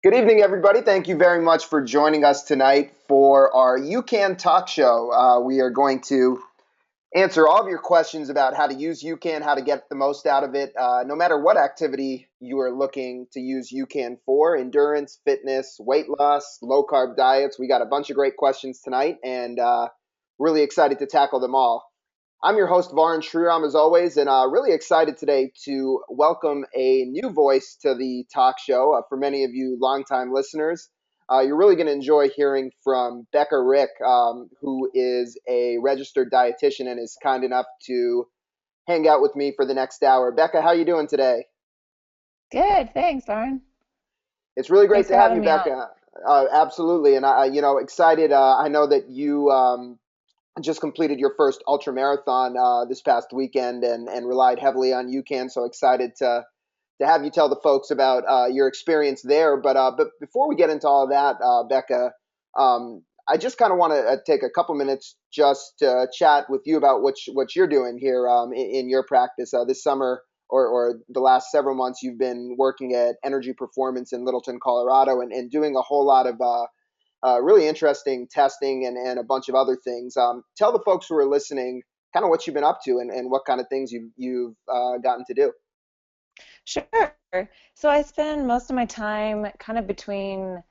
Good evening, everybody. Thank you very much for joining us tonight for our UCAN talk show. We are going to answer all of your questions about how to use UCAN, how to get the most out of it, no matter what activity you are looking to use UCAN for, endurance, fitness, weight loss, low-carb diets. We got a bunch of great questions tonight, and really excited to tackle them all. I'm your host, Varun Sriram, as always, and really excited today to welcome a new voice to the talk show. For many of you longtime listeners, you're really going to enjoy hearing from Becca Rick, who is a registered dietitian and is kind enough to hang out with me for the next hour. Becca, how are you doing today? Good, thanks, Lauren. It's really great Thanks to for have having you, me on. Becca. Absolutely, and excited. I know that you just completed your first ultra marathon this past weekend and relied heavily on UCAN. So excited to have you tell the folks about your experience there. But before we get into all of that, Becca, I just kind of want to take a couple minutes just to chat with you about what you're doing here in your practice this summer. Or the last several months, you've been working at Energy Performance in Littleton, Colorado, and doing a whole lot of really interesting testing and a bunch of other things. Tell the folks who are listening kind of what you've been up to and what kind of things you've gotten to do. Sure. So I spend most of my time kind of between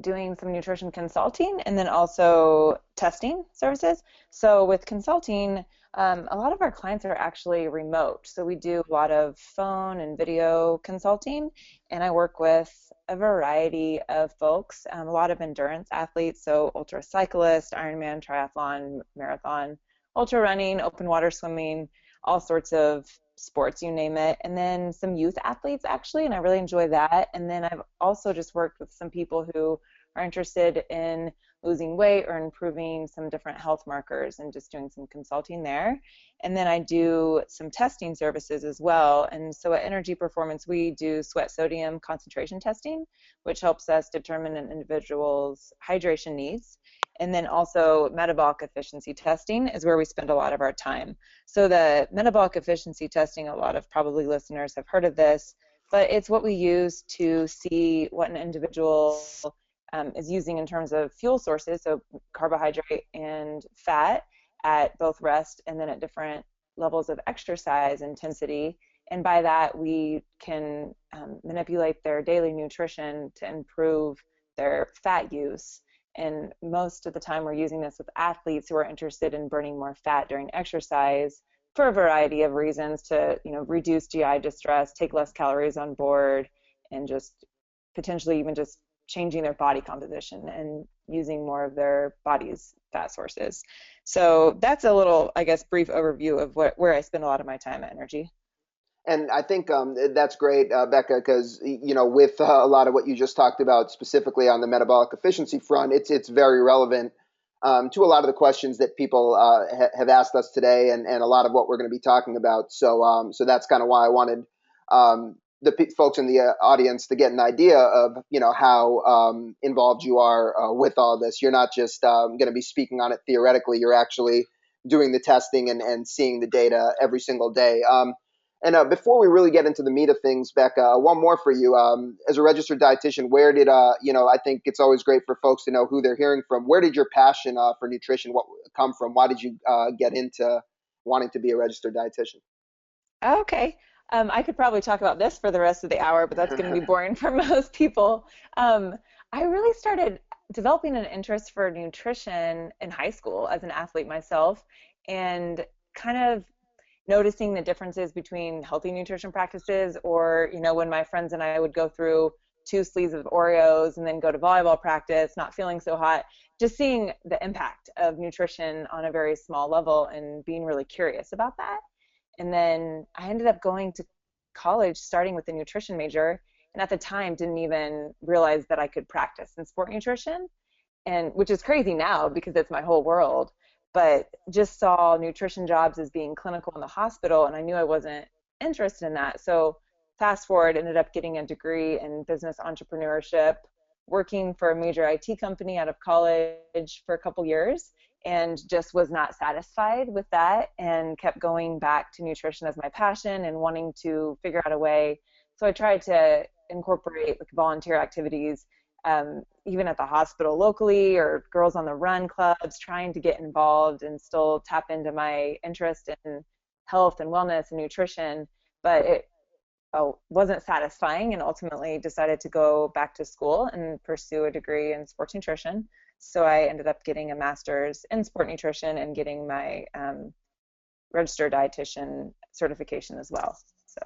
doing some nutrition consulting and then also testing services. So with consulting, a lot of our clients are actually remote. So we do a lot of phone and video consulting, and I work with a variety of folks, a lot of endurance athletes, so ultra cyclists, Ironman, triathlon, marathon, ultra running, open water swimming, all sorts of sports, you name it, and then some youth athletes actually, and I really enjoy that. And then I've also just worked with some people who are interested in losing weight or improving some different health markers and just doing some consulting there. And then I do some testing services as well. And so at Energy Performance, we do sweat sodium concentration testing, which helps us determine an individual's hydration needs. And then also metabolic efficiency testing is where we spend a lot of our time. So the metabolic efficiency testing, a lot of probably listeners have heard of this, but it's what we use to see what an individual is using in terms of fuel sources, so carbohydrate and fat at both rest and then at different levels of exercise intensity. And by that, we can manipulate their daily nutrition to improve their fat use. And most of the time, we're using this with athletes who are interested in burning more fat during exercise for a variety of reasons to, reduce GI distress, take less calories on board, and just potentially even just changing their body composition and using more of their body's fat sources. So that's a little, I guess, brief overview of where I spend a lot of my time at Energy. And I think that's great, Becca, because with a lot of what you just talked about, specifically on the metabolic efficiency front, it's very relevant to a lot of the questions that people have asked us today, and a lot of what we're going to be talking about. So that's kind of why I wanted the folks in the audience to get an idea of how involved you are with all this. You're not just going to be speaking on it theoretically. You're actually doing the testing and seeing the data every single day. And before we really get into the meat of things, Becca, one more for you. As a registered dietitian, where did I think it's always great for folks to know who they're hearing from. Where did your passion for nutrition come from? Why did you get into wanting to be a registered dietitian? Okay. I could probably talk about this for the rest of the hour, but that's going to be boring for most people. Um, I really started developing an interest for nutrition in high school as an athlete myself, and kind of noticing the differences between healthy nutrition practices or, when my friends and I would go through two sleeves of Oreos and then go to volleyball practice, not feeling so hot, just seeing the impact of nutrition on a very small level and being really curious about that. And then I ended up going to college starting with a nutrition major, and at the time didn't even realize that I could practice in sport nutrition, and which is crazy now because it's my whole world, but just saw nutrition jobs as being clinical in the hospital, and I knew I wasn't interested in that. So fast forward, ended up getting a degree in business entrepreneurship, working for a major IT company out of college for a couple years, and just was not satisfied with that and kept going back to nutrition as my passion and wanting to figure out a way. So I tried to incorporate like volunteer activities, even at the hospital locally or Girls on the Run clubs, trying to get involved and still tap into my interest in health and wellness and nutrition. But it wasn't satisfying, and ultimately decided to go back to school and pursue a degree in sports nutrition. So I ended up getting a master's in sport nutrition and getting my registered dietitian certification as well. So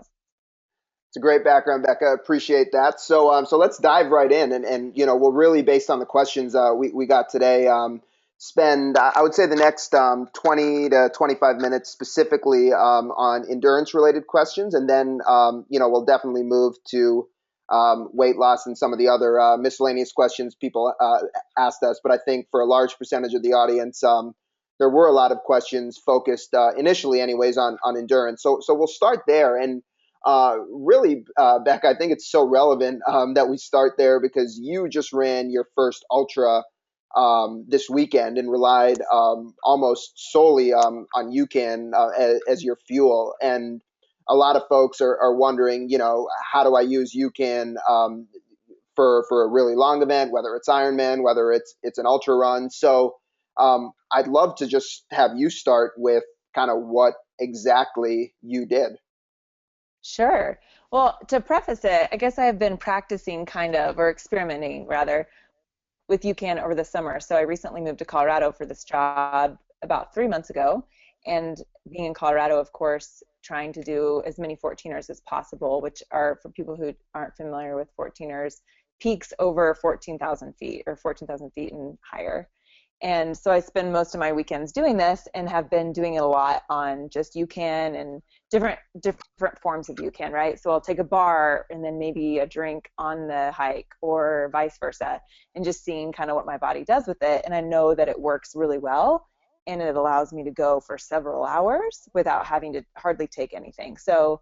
It's a great background, Becca. Appreciate that. So let's dive right in, and we'll really, based on the questions we got today, spend I would say the next 20 to 25 minutes specifically on endurance related questions, and then we'll definitely move to weight loss and some of the other miscellaneous questions people asked us. But I think for a large percentage of the audience, there were a lot of questions focused initially, anyways, on endurance. So we'll start there. And really, Beck, I think it's so relevant that we start there because you just ran your first ultra this weekend and relied almost solely on UCAN as your fuel. And a lot of folks are wondering, how do I use UCAN for a really long event, whether it's Ironman, whether it's an ultra run. So I'd love to just have you start with kind of what exactly you did. sure. Well, to preface it, I guess I've been practicing kind of, or experimenting rather, with UCAN over the summer. So I recently moved to Colorado for this job about 3 months ago. And being in Colorado, of course, trying to do as many 14ers as possible, which are, for people who aren't familiar with 14ers, peaks over 14,000 feet or 14,000 feet and higher. And so I spend most of my weekends doing this and have been doing it a lot on just UCAN and different forms of UCAN, right? So I'll take a bar and then maybe a drink on the hike or vice versa, and just seeing kind of what my body does with it. And I know that it works really well, and it allows me to go for several hours without having to hardly take anything. So,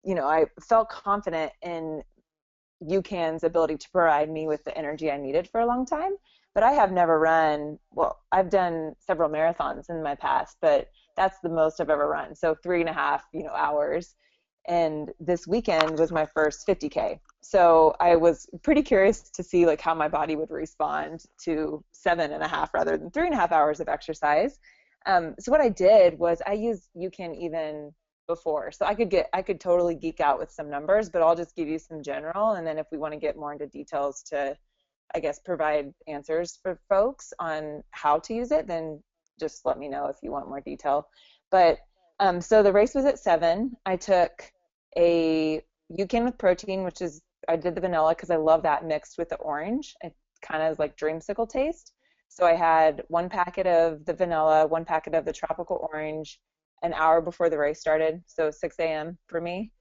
I felt confident in UCAN's ability to provide me with the energy I needed for a long time. But I have never run, well, I've done several marathons in my past, but that's the most I've ever run. So 3.5, hours. And this weekend was my first 50K. So I was pretty curious to see like how my body would respond to 7.5 rather than 3.5 hours of exercise. So what I did was I used UCAN even before. So I could totally geek out with some numbers, but I'll just give you some general. And then if we want to get more into details to, I guess, provide answers for folks on how to use it, then just let me know if you want more detail. But so the race was at 7. I took a UCAN with protein, I did the vanilla because I love that mixed with the orange. It kind of is like dreamsicle taste. So I had 1 packet of the vanilla, 1 packet of the tropical orange, an hour before the race started, so 6 a.m. for me.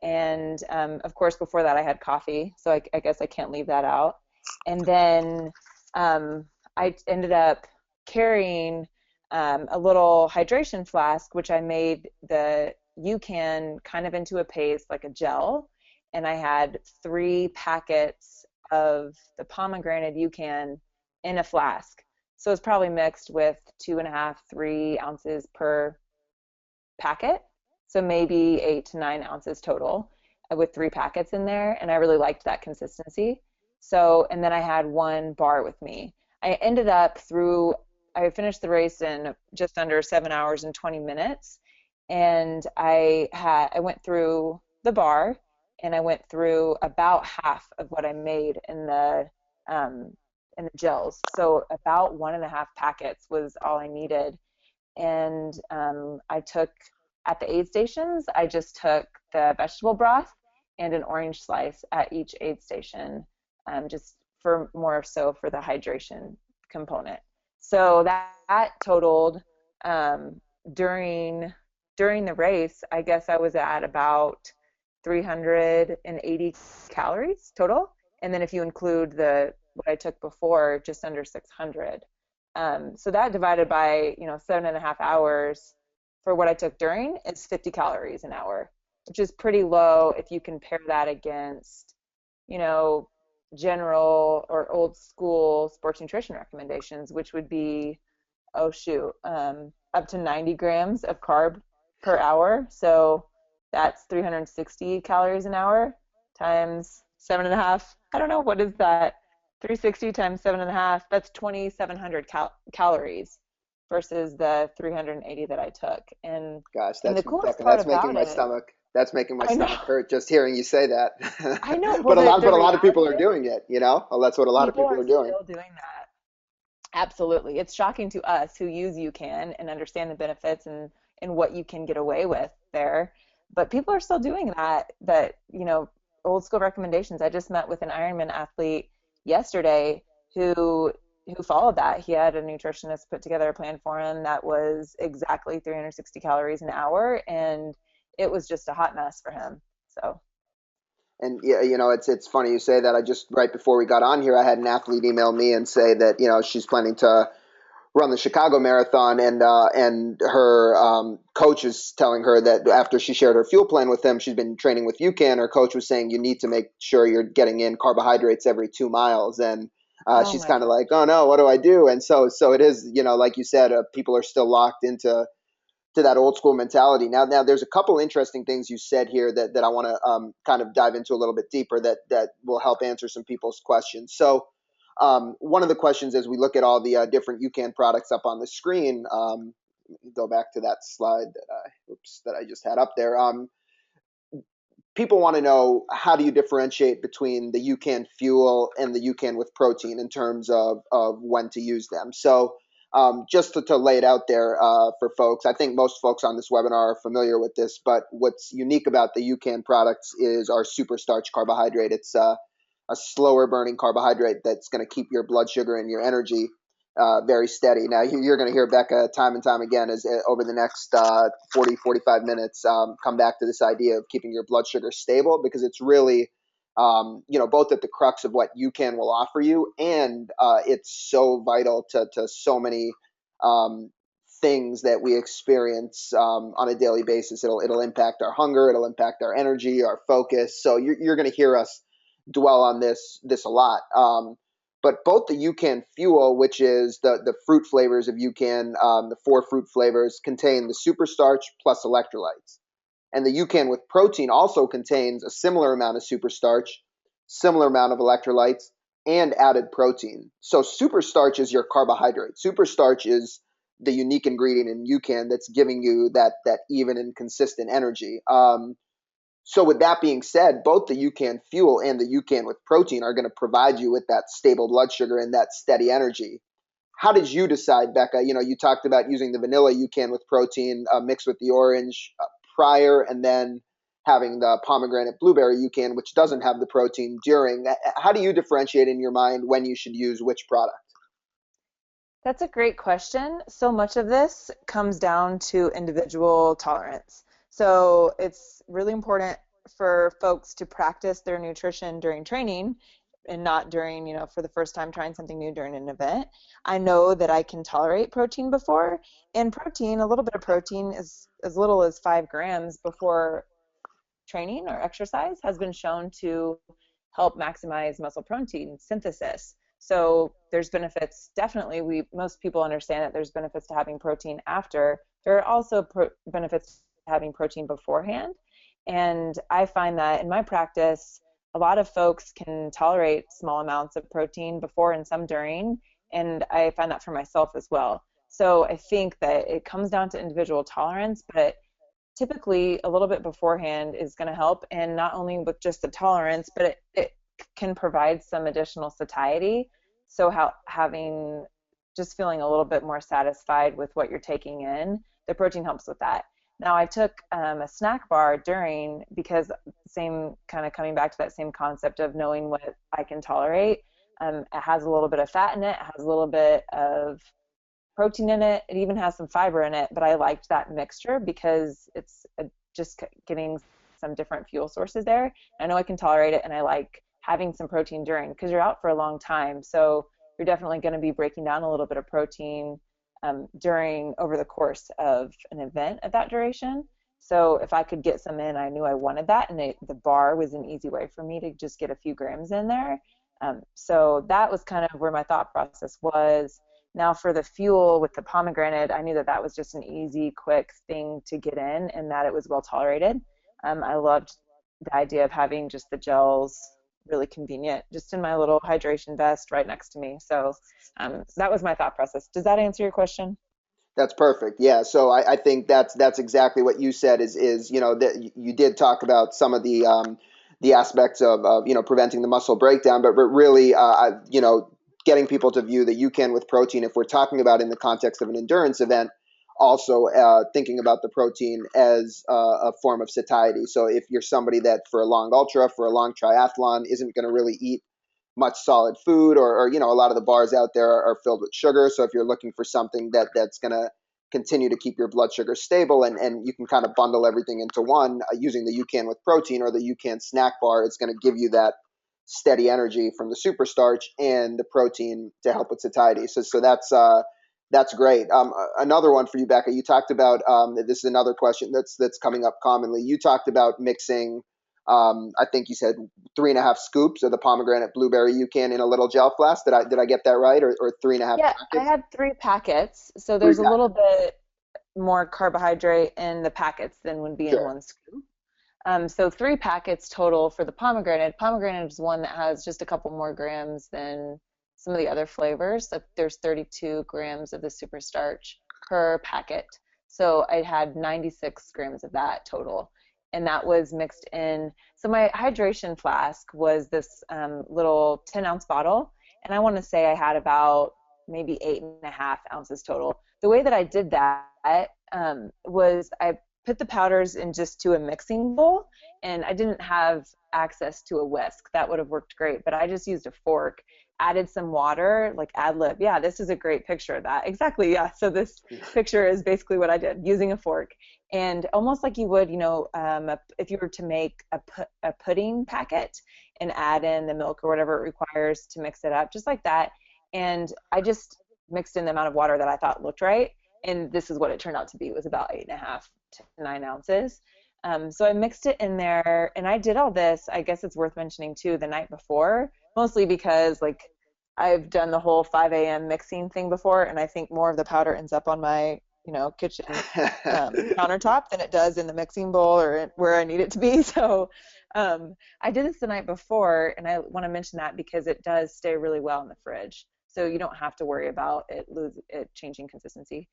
And of course, before that, I had coffee, so I guess I can't leave that out. And then I ended up carrying a little hydration flask, which I made the UCAN kind of into a paste, like a gel. And I had 3 packets of the pomegranate UCAN in a flask. So it's probably mixed with 2.5, 3 ounces per packet. So maybe 8 to 9 ounces total with 3 packets in there. And I really liked that consistency. So, and then I had 1 bar with me. I finished the race in just under 7 hours and 20 minutes. And I went through the bar, and I went through about half of what I made in the gels. So about 1.5 packets was all I needed. And at the aid stations, I just took the vegetable broth and an orange slice at each aid station, just for more so for the hydration component. So that totaled during the race, I guess I was at about 380 calories total. And then if you include what I took before, just under 600. So that divided by 7.5 hours for what I took during is 50 calories an hour, which is pretty low if you compare that against general or old school sports nutrition recommendations, which would be up to 90 grams of carb per hour. So that's 360 calories an hour times seven and a half. I don't know, what is that? 360 times seven and a half. That's 2,700 calories versus the 380 that I took. Gosh, And that's the coolest Becca. part about it, That's making my I know, stomach hurt just hearing you say that. I know. Well, But the a lot of people reality are is doing it. You know, well, that's what a lot of people people are are doing. still doing that. Absolutely. It's shocking to us who use UCAN and understand the benefits and what you can get away with there. But people are still doing that, old school recommendations. I just met with an Ironman athlete yesterday who who followed that. He had a nutritionist put together a plan for him that was exactly 360 calories an hour, and it was just a hot mess for him. So, And yeah, it's funny you say that. I just right before we got on here, I had an athlete email me and say that she's planning to run the Chicago Marathon, and her coach is telling her that after she shared her fuel plan with him, she's been training with UCAN. Her coach was saying you need to make sure you're getting in carbohydrates every 2 miles, and oh she's my kind of God. like, oh no, what do I do? And so it is, like you said, people are still locked into that old school mentality. Now there's a couple interesting things you said here that I want to kind of dive into a little bit deeper that will help answer some people's questions. So one of the questions as we look at all the different UCAN products up on the screen, go back to that slide that I just had up there. People want to know, how do you differentiate between the UCAN fuel and the UCAN with protein in terms of when to use them. So just to lay it out there for folks, I think most folks on this webinar are familiar with this, but what's unique about the UCAN products is our super starch carbohydrate. It's a slower burning carbohydrate that's going to keep your blood sugar and your energy very steady. Now, you're going to hear Becca time and time again as over the next 40, 45 minutes come back to this idea of keeping your blood sugar stable, because it's really, both at the crux of what UCAN will offer you, and it's so vital to so many um, things that we experience on a daily basis. It'll impact our hunger, it'll impact our energy, our focus. So you're going to hear us dwell on this a lot. But both the UCAN fuel, which is the fruit flavors of UCAN, the 4 fruit flavors, contain the superstarch plus electrolytes. And the UCAN with protein also contains a similar amount of superstarch, similar amount of electrolytes, and added protein. So superstarch is your carbohydrate. Superstarch is the unique ingredient in UCAN that's giving you that even and consistent energy. So with that being said, both the UCAN fuel and the UCAN with protein are going to provide you with that stable blood sugar and that steady energy. How did you decide, Becca? You talked about using the vanilla UCAN with protein mixed with the orange prior, and then having the pomegranate blueberry UCAN, which doesn't have the protein during. How do you differentiate in your mind when you should use which product? That's a great question. So much of this comes down to individual tolerance. So it's really important for folks to practice their nutrition during training and not during, for the first time trying something new during an event. I know that I can tolerate protein before, and protein, a little bit of protein, is as little as 5 grams before training or exercise has been shown to help maximize muscle protein synthesis. So there's benefits, definitely. Most people understand that there's benefits to having protein after. There are also benefits to having protein beforehand. And I find that in my practice, a lot of folks can tolerate small amounts of protein before and some during, and I find that for myself as well. So I think that it comes down to individual tolerance, but typically a little bit beforehand is going to help, and not only with just the tolerance, but it can provide some additional satiety. So having just feeling a little bit more satisfied with what you're taking in, the protein helps with that. Now I took a snack bar during, because same kind of coming back to that same concept of knowing what I can tolerate. It has a little bit of fat in it, has a little bit of protein in it. It even has some fiber in it, but I liked that mixture because it's just getting some different fuel sources there. I know I can tolerate it, and I like having some protein during, because you're out for a long time. So you're definitely going to be breaking down a little bit of protein during over the course of an event at that duration. So if I could get some in, I knew I wanted that, and the bar was an easy way for me to just get a few grams in there. So that was kind of where my thought process was. Now for the fuel with the pomegranate, I knew that that was just an easy, quick thing to get in, and that it was well tolerated. I loved the idea of having just the gels really convenient, just in my little hydration vest right next to me. So that was my thought process. Does that answer your question? That's perfect. Yeah. So I think that's exactly what you said is, that you did talk about some of the aspects of, preventing the muscle breakdown, but really, getting people to view that UCAN with protein, if we're talking about in the context of an endurance event, also thinking about the protein as a form of satiety. So if you're somebody that for a long ultra, for a long triathlon, isn't going to really eat much solid food, or a lot of the bars out there are filled with sugar. So if you're looking for something that's going to continue to keep your blood sugar stable, and you can kind of bundle everything into one using the UCAN with protein or the UCAN snack bar, it's going to give you that steady energy from the super starch and the protein to help with satiety. So that's great. Another one for you, Becca. You talked about this is another question that's coming up commonly. You talked about mixing. I think you said 3.5 scoops of the pomegranate blueberry UCAN in a little gel flask. Did I get that right? Or 3.5 Yeah, I packets? had 3 packets, so Three there's a little packets. bit more carbohydrate in the packets than would be in Sure. one scoop. So 3 packets total for the pomegranate. Pomegranate is one that has just a couple more grams than some of the other flavors. So there's 32 grams of the super starch per packet. So I had 96 grams of that total. And that was mixed in. So my hydration flask was this little 10-ounce bottle. And I want to say I had about maybe 8.5 ounces total. The way that I did that was I put the powders in just to a mixing bowl, and I didn't have access to a whisk. That would have worked great, but I just used a fork, added some water, like ad lib. Yeah, this is a great picture of that. Exactly. Yeah. So this picture is basically what I did using a fork, and almost like you would, if you were to make a pudding packet and add in the milk or whatever it requires to mix it up, just like that. And I just mixed in the amount of water that I thought looked right, and this is what it turned out to be. It was about 8.5 to 9 ounces. So I mixed it in there, and I did all this. I guess it's worth mentioning too the night before, mostly because like I've done the whole 5 a.m. mixing thing before, and I think more of the powder ends up on my kitchen countertop than it does in the mixing bowl or where I need it to be. So I did this the night before, and I want to mention that because it does stay really well in the fridge. So you don't have to worry about it changing consistency.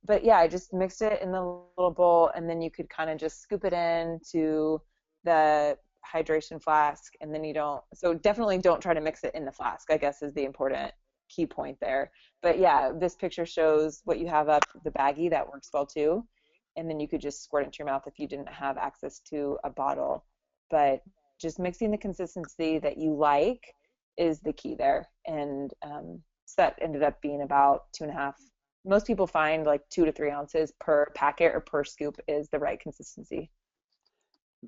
But yeah, I just mixed it in the little bowl, and then you could kind of just scoop it into the hydration flask, and then so definitely don't try to mix it in the flask, I guess is the important key point there. But yeah, this picture shows what you have up the baggie. That works well too. And then you could just squirt it into your mouth if you didn't have access to a bottle. But just mixing the consistency that you like is the key there. And so that ended up being about 2.5. Most people find like 2 to 3 ounces per packet or per scoop is the right consistency.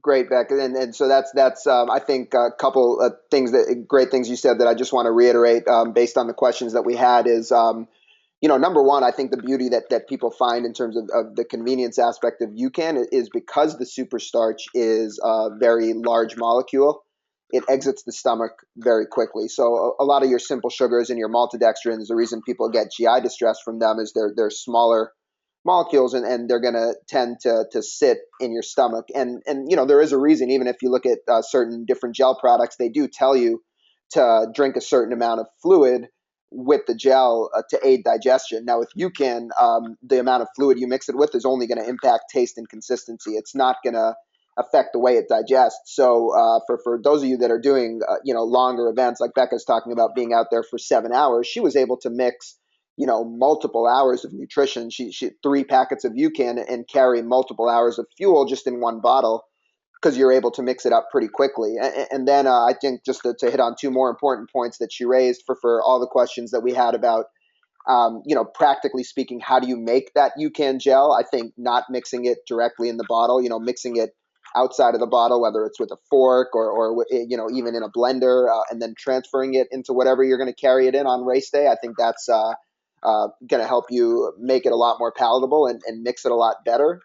Great, Beck, and so that's I think a couple of things that great things you said that I just want to reiterate based on the questions that we had is number one, I think the beauty that people find in terms of the convenience aspect of UCAN is because the super starch is a very large molecule. It exits the stomach very quickly. So a lot of your simple sugars and your maltodextrins, the reason people get GI distress from them is they're smaller molecules, and they're going to tend to sit in your stomach. And there is a reason. Even if you look at certain different gel products, they do tell you to drink a certain amount of fluid with the gel to aid digestion. Now with UCAN, the amount of fluid you mix it with is only going to impact taste and consistency. It's not going to affect the way it digests. So for those of you that are doing longer events, like Becca's talking about being out there for 7 hours, she was able to mix multiple hours of nutrition. She 3 packets of UCAN and carry multiple hours of fuel just in one bottle because you're able to mix it up pretty quickly. And then I think just to hit on two more important points that she raised for all the questions that we had about practically speaking, how do you make that UCAN gel? I think not mixing it directly in the bottle, mixing it outside of the bottle, whether it's with a fork or even in a blender, and then transferring it into whatever you're going to carry it in on race day. I think that's going to help you make it a lot more palatable and mix it a lot better.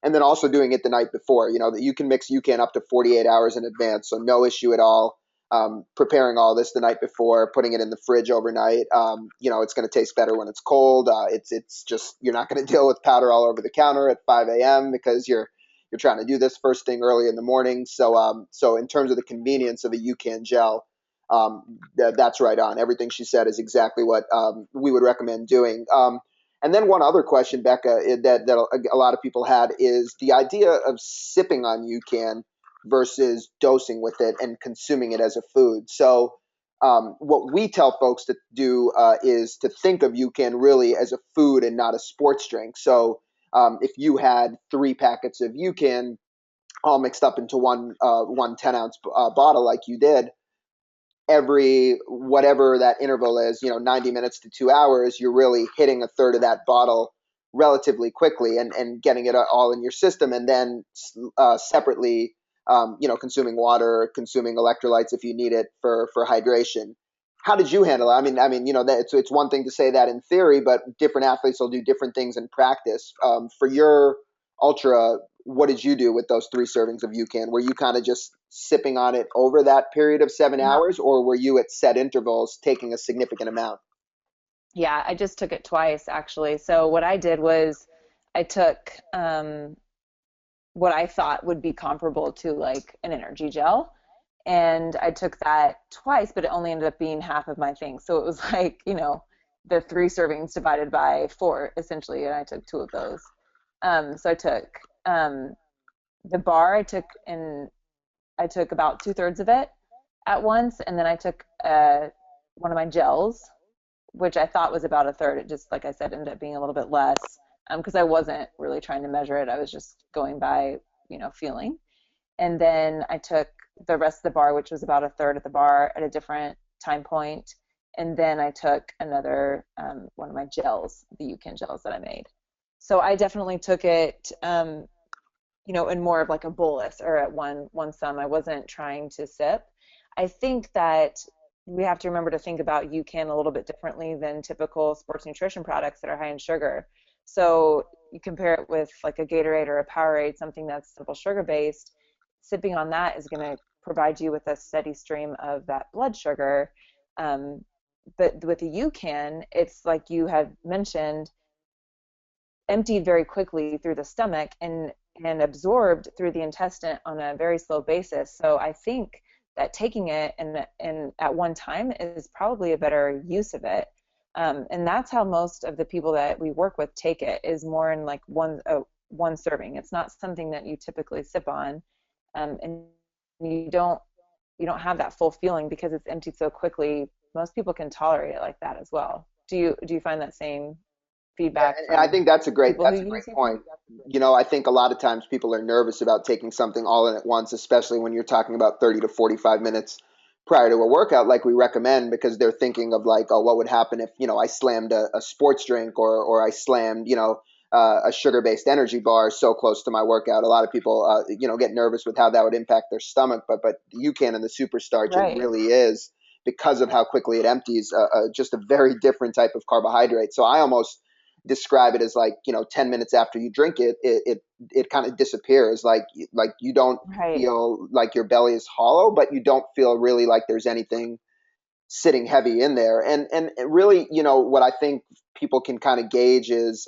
And then also doing it the night before, that you can mix UCAN up to 48 hours in advance, so no issue at all. Preparing all this the night before, putting it in the fridge overnight. It's going to taste better when it's cold. It's just you're not going to deal with powder all over the counter at 5 a.m. because you're trying to do this first thing early in the morning. So in terms of the convenience of a UCAN gel, that's right on. Everything she said is exactly what we would recommend doing. And then one other question, Becca, that a lot of people had is the idea of sipping on UCAN versus dosing with it and consuming it as a food. So what we tell folks to do is to think of UCAN really as a food and not a sports drink. So if you had 3 packets of UCAN all mixed up into one 10-ounce bottle like you did, every whatever that interval is, 90 minutes to 2 hours, you're really hitting a third of that bottle relatively quickly and getting it all in your system. And then separately, consuming water, consuming electrolytes if you need it for hydration. How did you handle it? I mean, that it's one thing to say that in theory, but different athletes will do different things in practice. For your ultra, what did you do with those 3 servings of UCAN? Were you kind of just sipping on it over that period of 7 hours, or were you at set intervals taking a significant amount? Yeah, I just took it twice actually. So what I did was I took what I thought would be comparable to like an energy gel. And I took that twice, but it only ended up being half of my thing. So it was like, the 3 servings divided by 4 essentially, and I took 2 of those. So I took um, the bar, I took about 2/3 of it at once, and then I took one of my gels, which I thought was about a third. It just, like I said, ended up being a little bit less because I wasn't really trying to measure it. I was just going by, feeling. And then I took the rest of the bar, which was about a third of the bar at a different time point. And then I took another one of my gels, the UCAN gels that I made. So I definitely took it, in more of like a bolus or at one sum. I wasn't trying to sip. I think that we have to remember to think about UCAN a little bit differently than typical sports nutrition products that are high in sugar. So you compare it with like a Gatorade or a Powerade, something that's simple sugar based. Sipping on that is going to provide you with a steady stream of that blood sugar. Um, but with the UCAN, it's like you had mentioned, emptied very quickly through the stomach and absorbed through the intestine on a very slow basis. So I think that taking it and at one time is probably a better use of it. And that's how most of the people that we work with take it, is more in like one serving. It's not something that you typically sip on, and you don't have that full feeling because it's emptied so quickly. Most people can tolerate it like that as well. Do you find that same Yeah, feedback and I from think that's a great people who that's a great use it? point. I think a lot of times people are nervous about taking something all in at once, especially when you're talking about 30 to 45 minutes prior to a workout like we recommend, because they're thinking of like, oh, what would happen if, I slammed a sports drink, or I slammed, a sugar-based energy bar so close to my workout. A lot of people, get nervous with how that would impact their stomach, but you can in the superstarch, it Right. really is, because of how quickly it empties, just a very different type of carbohydrate. So I almost describe it as like, 10 minutes after you drink it kind of disappears, like you don't Right. feel like your belly is hollow, but you don't feel really like there's anything sitting heavy in there. And really, what I think people can kind of gauge is,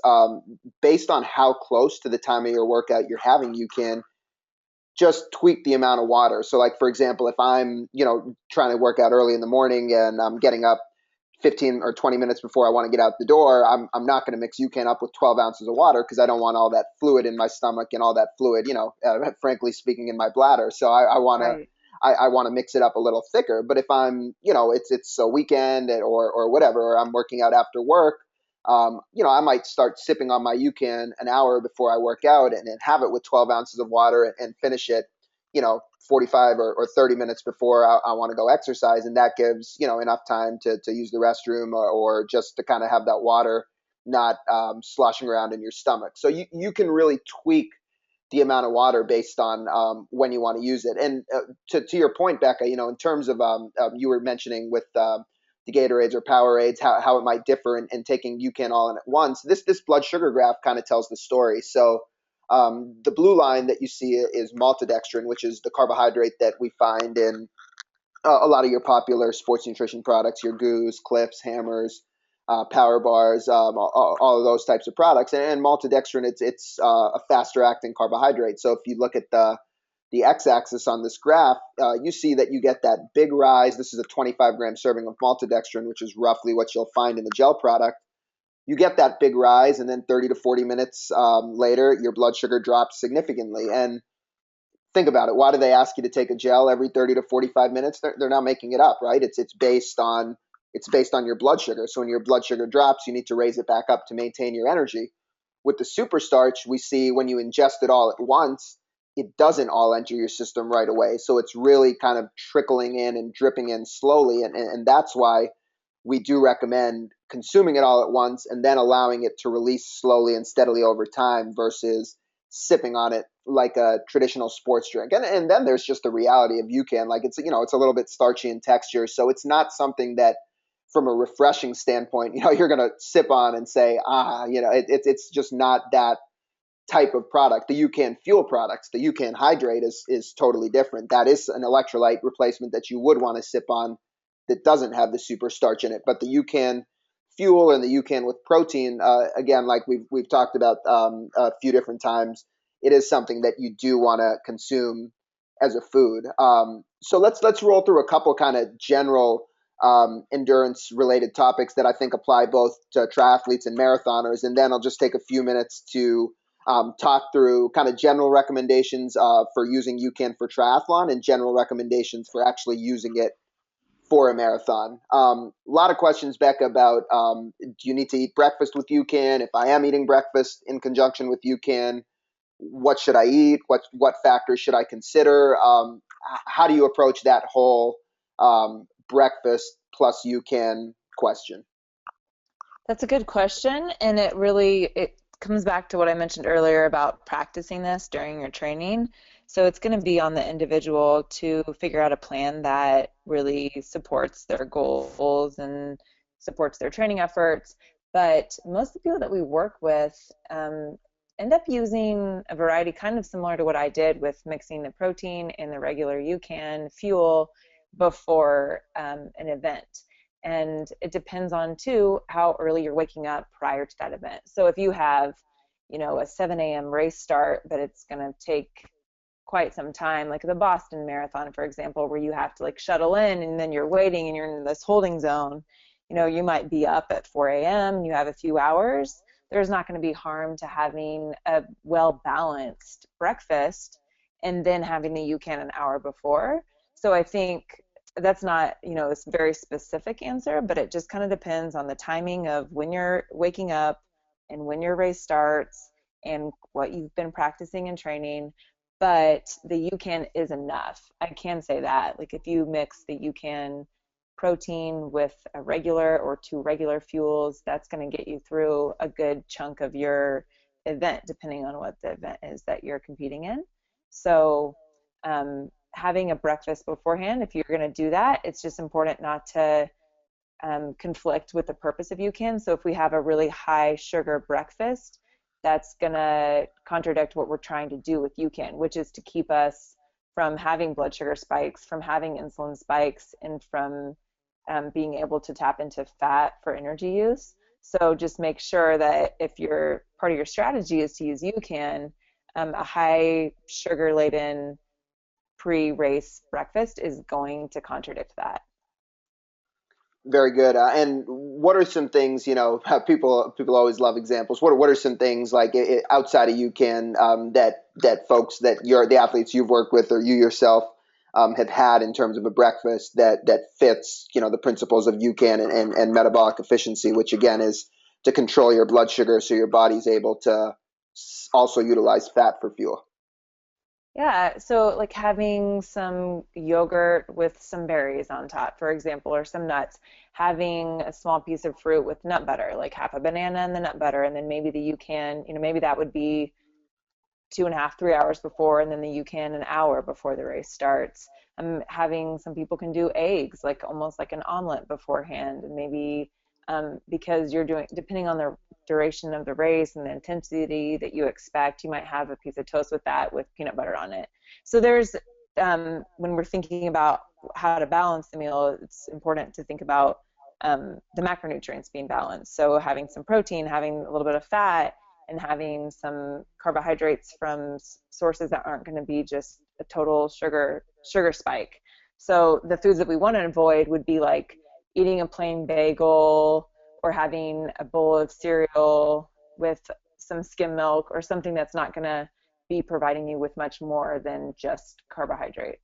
based on how close to the time of your workout you're having, you can just tweak the amount of water. So like, for example, if I'm, trying to work out early in the morning and I'm getting up 15 or 20 minutes before I want to get out the door, I'm not going to mix UCAN up with 12 ounces of water, because I don't want all that fluid in my stomach and all that fluid, frankly speaking, in my bladder. So I want to Right. I want to mix it up a little thicker. But if I'm, it's a weekend, or whatever, or I'm working out after work, I might start sipping on my UCAN an hour before I work out, and have it with 12 ounces of water, and finish it, 45 or 30 minutes before I want to go exercise. And that gives, enough time to use the restroom, or just to kind of have that water not sloshing around in your stomach. So you can really tweak the amount of water based on when you want to use it. And to your point, Becca, in terms of you were mentioning with the Gatorades or Powerades, how it might differ in taking UCAN all in at once. This blood sugar graph kind of tells the story. So the blue line that you see is maltodextrin, which is the carbohydrate that we find in a lot of your popular sports nutrition products, your Goos, Cliffs, Hammers. power bars, all of those types of products. And maltodextrin, it's a faster acting carbohydrate. So if you look at the x-axis on this graph, you see that you get that big rise. This is a 25-gram serving of maltodextrin, which is roughly what you'll find in the gel product. You get that big rise, and then 30 to 40 minutes later, your blood sugar drops significantly. And think about it. Why do they ask you to take a gel every 30 to 45 minutes? They're not making it up, right? It's based on your blood sugar. So when your blood sugar drops, you need to raise it back up to maintain your energy. With the super starch, we see when you ingest it all at once, it doesn't all enter your system right away. So it's really kind of trickling in and dripping in slowly. And that's why we do recommend consuming it all at once and then allowing it to release slowly and steadily over time versus sipping on it like a traditional sports drink. And then there's just the reality of UCAN. Like it's a little bit starchy in texture. So it's not something that from a refreshing standpoint, you're going to sip on and say, it's just not that type of product. The UCAN fuel products, the UCAN hydrate is totally different. That is an electrolyte replacement that you would want to sip on that doesn't have the super starch in it. But the UCAN fuel and the UCAN with protein, again, like we've talked about a few different times, it is something that you do want to consume as a food. So let's roll through a couple kind of general endurance related topics that I think apply both to triathletes and marathoners, and then I'll just take a few minutes to talk through kind of general recommendations for using UCAN for triathlon and general recommendations for actually using it for a marathon. A lot of questions, Becca, about do you need to eat breakfast with UCAN? If I am eating breakfast in conjunction with UCAN, what should I eat? What factors should I consider? How do you approach that whole breakfast plus UCAN question? That's a good question, and it comes back to what I mentioned earlier about practicing this during your training. So it's going to be on the individual to figure out a plan that really supports their goals and supports their training efforts. But most of the people that we work with end up using a variety kind of similar to what I did with mixing the protein and the regular UCAN fuel before an event. And it depends on, too, how early you're waking up prior to that event. So if you have, a 7 a.m. race start, but it's going to take quite some time, like the Boston Marathon, for example, where you have to like shuttle in and then you're waiting and you're in this holding zone, you might be up at 4 a.m. and you have a few hours. There's not going to be harm to having a well-balanced breakfast and then having the UCAN an hour before. So I think that's not, a very specific answer, but it just kind of depends on the timing of when you're waking up and when your race starts and what you've been practicing and training. But the UCAN is enough. I can say that. Like if you mix the UCAN protein with a regular or two regular fuels, that's going to get you through a good chunk of your event, depending on what the event is that you're competing in. So having a breakfast beforehand, if you're going to do that, it's just important not to conflict with the purpose of UCAN. So if we have a really high sugar breakfast, that's going to contradict what we're trying to do with UCAN, which is to keep us from having blood sugar spikes, from having insulin spikes, and from being able to tap into fat for energy use. So just make sure that if your part of your strategy is to use UCAN, a high sugar-laden pre-race breakfast is going to contradict that. Very good. And what are some things, people always love examples. What are some things like outside of UCAN that folks the athletes you've worked with or you yourself have had in terms of a breakfast that fits, the principles of UCAN and metabolic efficiency, which again is to control your blood sugar so your body's able to also utilize fat for fuel? Yeah, so like having some yogurt with some berries on top, for example, or some nuts, having a small piece of fruit with nut butter, like half a banana and the nut butter, and then maybe the UCAN, maybe that would be 2.5, 3 hours before, and then the UCAN an hour before the race starts. Having some people can do eggs, like almost like an omelet beforehand, and maybe because you're doing, depending on the duration of the race and the intensity that you expect, you might have a piece of toast with that with peanut butter on it. So there's, when we're thinking about how to balance the meal, it's important to think about the macronutrients being balanced. So having some protein, having a little bit of fat, and having some carbohydrates from sources that aren't going to be just a total sugar spike. So the foods that we want to avoid would be like eating a plain bagel or having a bowl of cereal with some skim milk or something that's not going to be providing you with much more than just carbohydrate.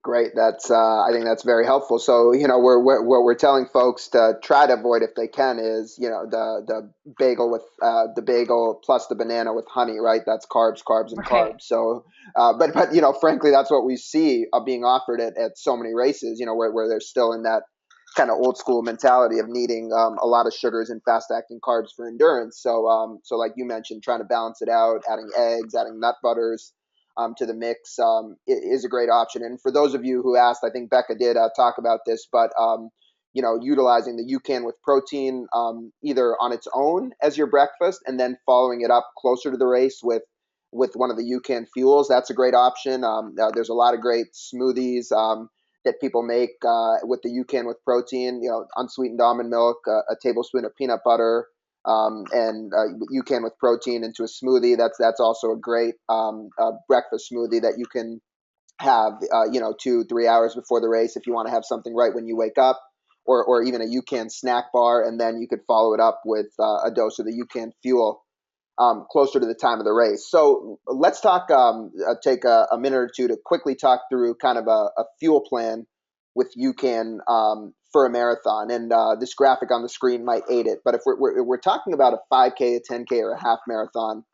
Great. That's I think that's very helpful. So what we're telling folks to try to avoid if they can is the bagel with the bagel plus the banana with honey. Right. That's carbs, carbs, and Right. carbs. So but frankly, that's what we see being offered at so many races. Where they're still in that kind of old school mentality of needing a lot of sugars and fast acting carbs for endurance. So like you mentioned, trying to balance it out, adding eggs, adding nut butters to the mix is a great option. And for those of you who asked, I think Becca did talk about this, but utilizing the UCAN with protein either on its own as your breakfast and then following it up closer to the race with one of the UCAN fuels, that's a great option. There's a lot of great smoothies that people make with the UCAN with protein. Unsweetened almond milk, a tablespoon of peanut butter, and UCAN with protein into a smoothie. That's also a great breakfast smoothie that you can have 2-3 hours before the race if you want to have something right when you wake up, or even a UCAN snack bar, and then you could follow it up with a dose of the UCAN fuel closer to the time of the race. So let's take a minute or two to quickly talk through kind of a fuel plan with UCAN for a marathon. And this graphic on the screen might aid it. But if we're talking about a 5K, a 10K, or a half marathon,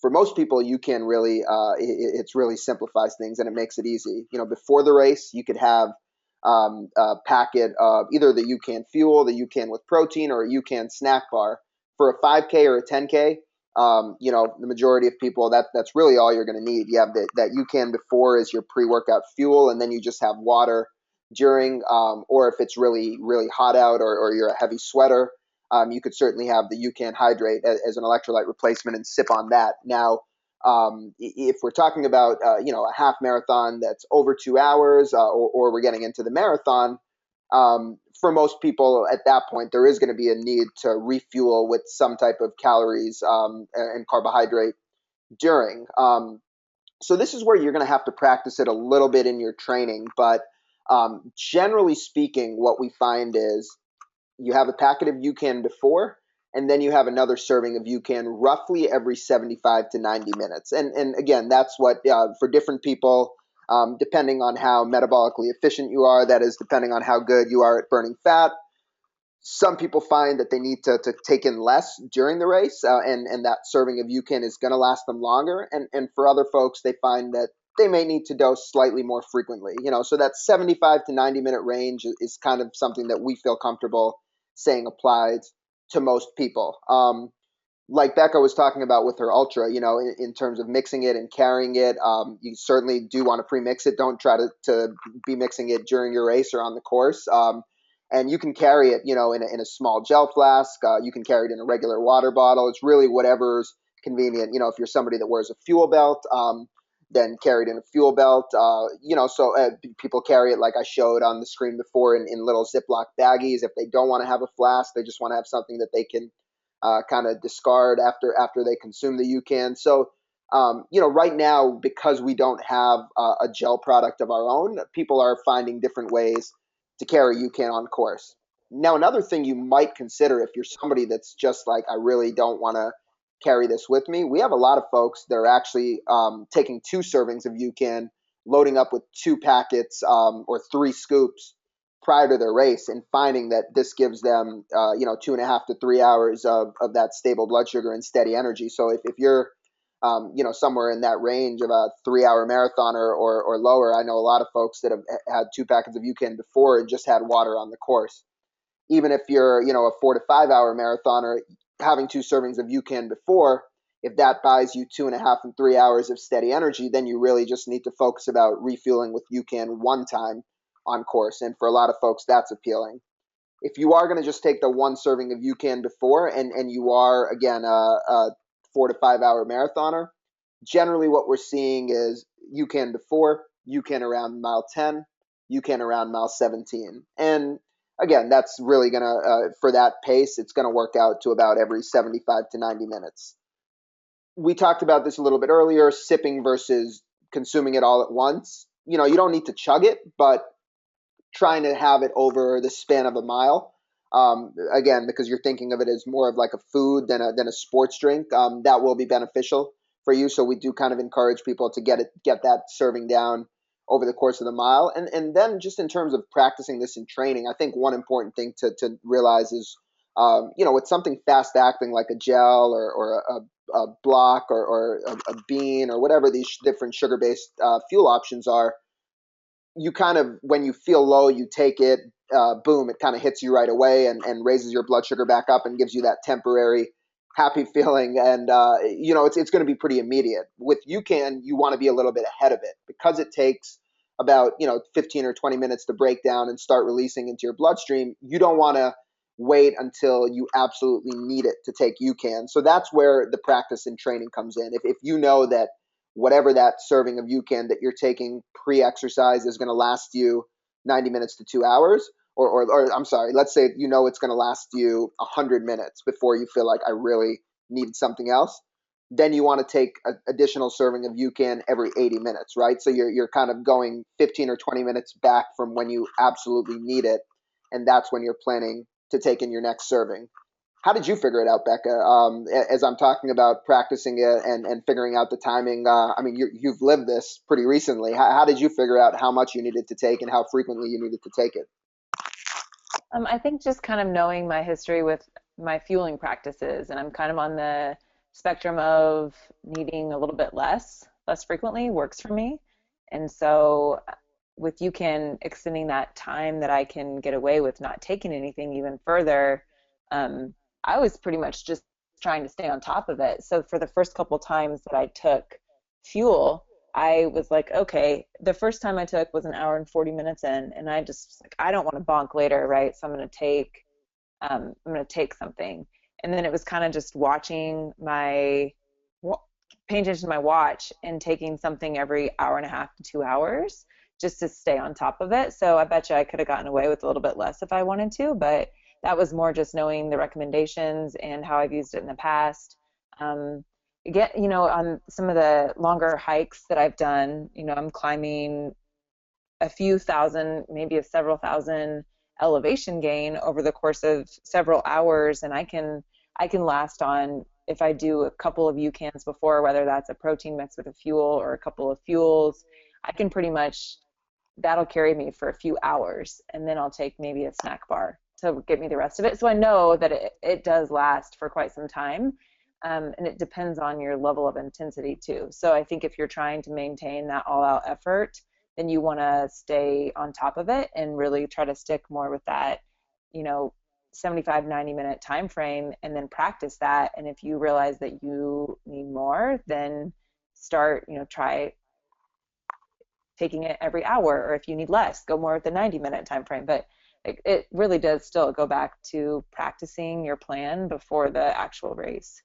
for most people, UCAN really it's really simplifies things and it makes it easy. Before the race, you could have a packet of either the UCAN fuel, the UCAN with protein, or a UCAN snack bar. For a 5K or a 10K, the majority of people that's really all you're going to need. You have that UCAN before as your pre-workout fuel, and then you just have water during, or if it's really really hot out or you're a heavy sweater, you could certainly have the UCAN hydrate as an electrolyte replacement and sip on that. Now, if we're talking about a half marathon that's over 2 hours, or we're getting into the marathon, for most people at that point, there is going to be a need to refuel with some type of calories and carbohydrate during. So this is where you're going to have to practice it a little bit in your training. But generally speaking, what we find is you have a packet of UCAN before, and then you have another serving of UCAN roughly every 75 to 90 minutes. And again, that's what for different people, depending on how metabolically efficient you are, that is, depending on how good you are at burning fat. Some people find that they need to take in less during the race, and that serving of UCAN is going to last them longer. And for other folks, they find that they may need to dose slightly more frequently. So that 75 to 90-minute range is kind of something that we feel comfortable saying applies to most people. Like Becca was talking about with her ultra, in terms of mixing it and carrying it, you certainly do want to pre-mix it. Don't try to be mixing it during your race or on the course. And you can carry it, in a small gel flask. You can carry it in a regular water bottle. It's really whatever's convenient. If you're somebody that wears a fuel belt, then carry it in a fuel belt. So people carry it like I showed on the screen before in little Ziploc baggies. If they don't want to have a flask, they just want to have something that they can kind of discard after they consume the UCAN. So, right now, because we don't have a gel product of our own, people are finding different ways to carry UCAN on course. Now, another thing you might consider if you're somebody that's just like, I really don't want to carry this with me, we have a lot of folks that are actually taking 2 servings of UCAN, loading up with 2 packets or 3 scoops prior to their race, and finding that this gives them 2.5 to 3 hours of that stable blood sugar and steady energy. So if you're somewhere in that range of a 3-hour marathon or lower, I know a lot of folks that have had 2 packets of UCAN before and just had water on the course. Even if you're a 4 to 5 hour marathoner, having 2 servings of UCAN before, if that buys you 2.5 and 3 hours of steady energy, then you really just need to focus about refueling with UCAN one time on course. And for a lot of folks, that's appealing. If you are going to just take the 1 serving of UCAN before, and you are, again, a 4 to 5 hour marathoner, generally what we're seeing is UCAN before, UCAN around mile 10, UCAN around mile 17. And again, that's really going to, for that pace, it's going to work out to about every 75 to 90 minutes. We talked about this a little bit earlier, sipping versus consuming it all at once. You don't need to chug it, but trying to have it over the span of a mile. Again, because you're thinking of it as more of like a food than a sports drink, that will be beneficial for you. So we do kind of encourage people to get that serving down over the course of the mile. And then just in terms of practicing this in training, I think one important thing to realize is, with something fast acting like a gel or a block or a bean or whatever these different sugar based fuel options are, you kind of, when you feel low, you take it, boom, it kind of hits you right away and raises your blood sugar back up and gives you that temporary happy feeling. And, it's going to be pretty immediate. With UCAN, you want to be a little bit ahead of it because it takes about, 15 or 20 minutes to break down and start releasing into your bloodstream. You don't want to wait until you absolutely need it to take UCAN. So that's where the practice and training comes in. If you know that whatever that serving of UCAN that you're taking pre-exercise is going to last you 90 minutes to 2 hours, or I'm sorry, let's say it's going to last you 100 minutes before you feel like I really need something else, then you want to take an additional serving of UCAN every 80 minutes, right? So you're kind of going 15 or 20 minutes back from when you absolutely need it, and that's when you're planning to take in your next serving. How did you figure it out, Becca? As I'm talking about practicing it and figuring out the timing, I mean, you've lived this pretty recently. How did you figure out how much you needed to take and how frequently you needed to take it? I think just kind of knowing my history with my fueling practices, and I'm kind of on the spectrum of needing a little bit less frequently works for me. And so with you can extending that time that I can get away with not taking anything even further, um, I was pretty much just trying to stay on top of it. So for the first couple times that I took fuel, I was like, okay, the first time I took was an hour and 40 minutes in, and I just was like, I don't want to bonk later, right? So I'm going to take something. And then it was kind of just paying attention to my watch and taking something every hour and a half to 2 hours just to stay on top of it. So I bet you I could have gotten away with a little bit less if I wanted to, but that was more just knowing the recommendations and how I've used it in the past. Um, on some of the longer hikes that I've done, I'm climbing a few thousand, maybe a several thousand elevation gain over the course of several hours, and I can last on, if I do a couple of UCANs before, whether that's a protein mix with a fuel or a couple of fuels, I can pretty much, that'll carry me for a few hours, and then I'll take maybe a snack bar to get me the rest of it. So I know that it does last for quite some time, and it depends on your level of intensity too. So I think if you're trying to maintain that all-out effort, then you want to stay on top of it and really try to stick more with that, you know, 75, 90-minute time frame, and then practice that. And if you realize that you need more, then try taking it every hour, or if you need less, go more with the 90-minute time frame. But it really does still go back to practicing your plan before the actual race.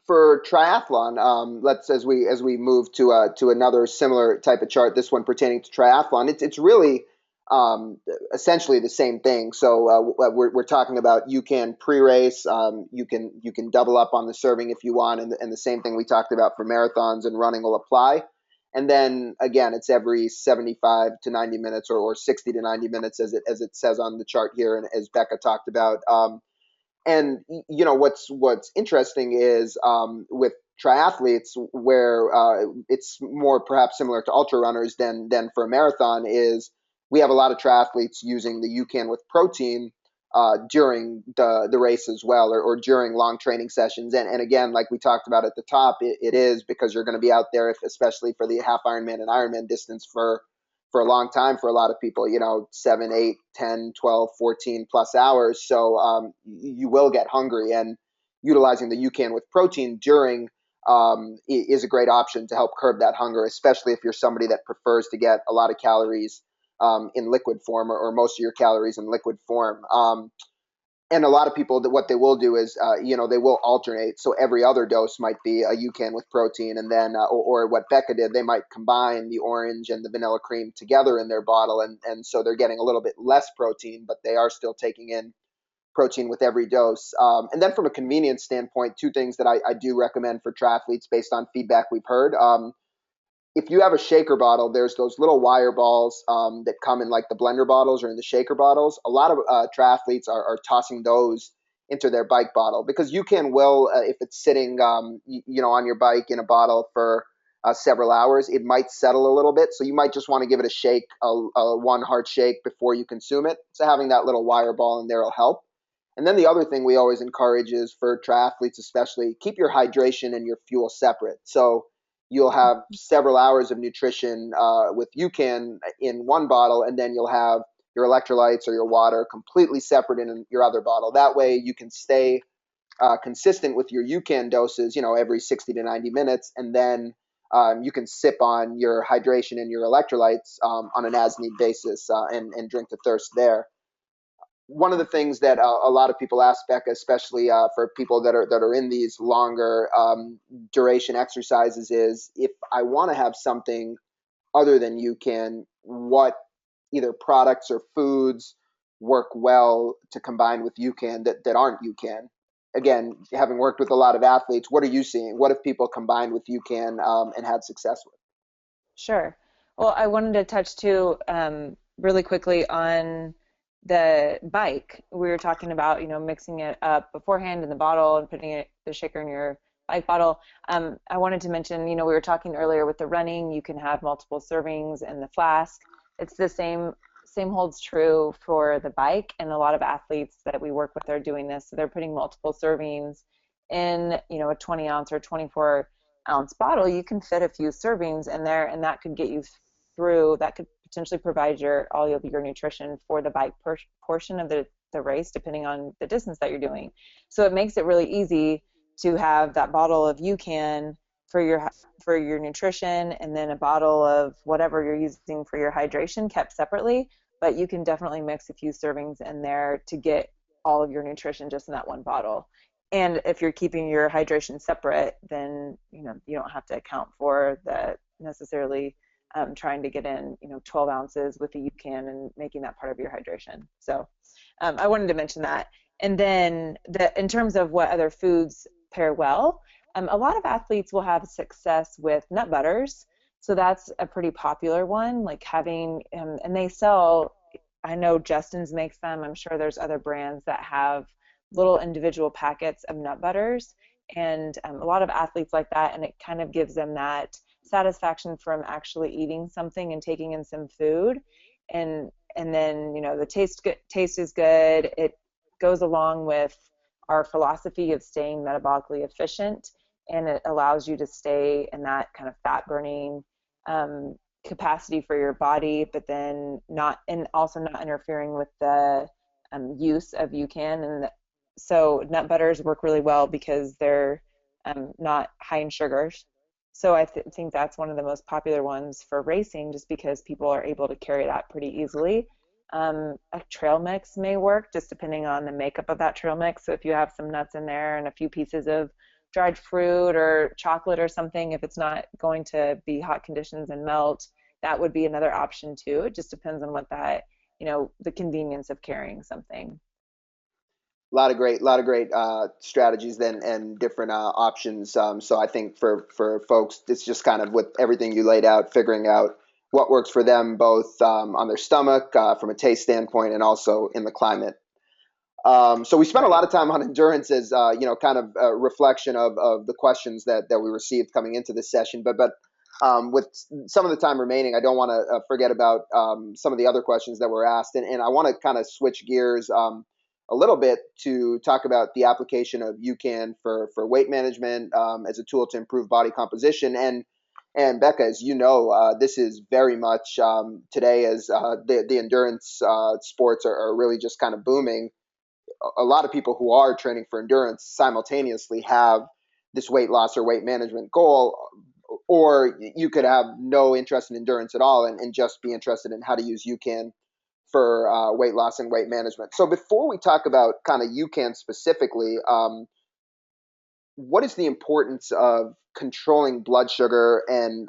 For triathlon, let's as we move to another similar type of chart, this one pertaining to triathlon, it's really um, essentially the same thing. So we're talking about you can pre-race, you can double up on the serving if you want, and the same thing we talked about for marathons and running will apply. And then again, it's every 75 to 90 minutes or 60 to 90 minutes as it says on the chart here, and as Becca talked about. And what's interesting is with triathletes where it's more perhaps similar to ultra runners than for a marathon is we have a lot of triathletes using the UCAN with protein during the race as well, or during long training sessions. And again, like we talked about at the top, it is because you're going to be out there, especially for the half Ironman and Ironman distance for a long time for a lot of people, 7, 8, 10, 12, 14 plus hours. So you will get hungry, and utilizing the UCAN with protein during is a great option to help curb that hunger, especially if you're somebody that prefers to get a lot of calories in liquid form, or most of your calories in liquid form. And a lot of people, that what they will do is, they will alternate. So every other dose might be a UCAN with protein, and then, or what Becca did, they might combine the orange and the vanilla cream together in their bottle, and so they're getting a little bit less protein, but they are still taking in protein with every dose. And then from a convenience standpoint, two things that I do recommend for triathletes based on feedback we've heard. If you have a shaker bottle, there's those little wire balls that come in like the blender bottles or in the shaker bottles. A lot of triathletes are tossing those into their bike bottle, because you can will, if it's sitting, on your bike in a bottle for several hours, it might settle a little bit. So you might just want to give it a shake, a one hard shake before you consume it. So having that little wire ball in there will help. And then the other thing we always encourage is, for triathletes especially, keep your hydration and your fuel separate. So you'll have several hours of nutrition with UCAN in one bottle, and then you'll have your electrolytes or your water completely separate in your other bottle. That way you can stay consistent with your UCAN doses, every 60 to 90 minutes, and then you can sip on your hydration and your electrolytes on an as-need basis, and drink to thirst there. One of the things that a lot of people ask, Becca, especially for people that are in these longer duration exercises, is, if I want to have something other than UCAN, what either products or foods work well to combine with UCAN that aren't UCAN? Again, having worked with a lot of athletes, what are you seeing? What have people combined with UCAN and had success with? Sure. Well, I wanted to touch too, really quickly on the bike. We were talking about, mixing it up beforehand in the bottle and putting the shaker in your bike bottle. I wanted to mention, we were talking earlier with the running, you can have multiple servings in the flask. It's the same holds true for the bike, and a lot of athletes that we work with are doing this. So they're putting multiple servings in, a 20 ounce or 24-ounce bottle. You can fit a few servings in there, and that could get you through. That could potentially provide all of your nutrition for the bike portion of the race, depending on the distance that you're doing. So it makes it really easy to have that bottle of UCAN for your nutrition, and then a bottle of whatever you're using for your hydration kept separately. But you can definitely mix a few servings in there to get all of your nutrition just in that one bottle. And if you're keeping your hydration separate, then you don't have to account for the necessarily trying to get in 12 ounces with the UCAN and making that part of your hydration. So I wanted to mention that. And then in terms of what other foods pair well, a lot of athletes will have success with nut butters. So that's a pretty popular one, like having, and they sell, I know Justin's makes them. I'm sure there's other brands that have little individual packets of nut butters, and a lot of athletes like that, and it kind of gives them that satisfaction from actually eating something and taking in some food, and then the taste is good. It goes along with our philosophy of staying metabolically efficient, and it allows you to stay in that kind of fat burning capacity for your body, but then also not interfering with the use of UCAN. And so nut butters work really well because they're not high in sugars. So I think that's one of the most popular ones for racing, just because people are able to carry that pretty easily. A trail mix may work, just depending on the makeup of that trail mix. So if you have some nuts in there and a few pieces of dried fruit or chocolate or something, if it's not going to be hot conditions and melt, that would be another option too. It just depends on what the convenience of carrying something. Lot of great strategies then, and different options. So I think for folks, it's just kind of, with everything you laid out, figuring out what works for them, both on their stomach, from a taste standpoint, and also in the climate. So we spent a Right. lot of time on endurance as, kind of a reflection of the questions that we received coming into this session. But with some of the time remaining, I don't want to forget about some of the other questions that were asked, and I want to kind of switch gears a little bit to talk about the application of UCAN for weight management as a tool to improve body composition. And Becca, as you know, this is very much today, as the endurance sports are really just kind of booming. A lot of people who are training for endurance simultaneously have this weight loss or weight management goal, or you could have no interest in endurance at all, and just be interested in how to use UCAN for weight loss and weight management. So before we talk about kind of UCAN specifically, what is the importance of controlling blood sugar, and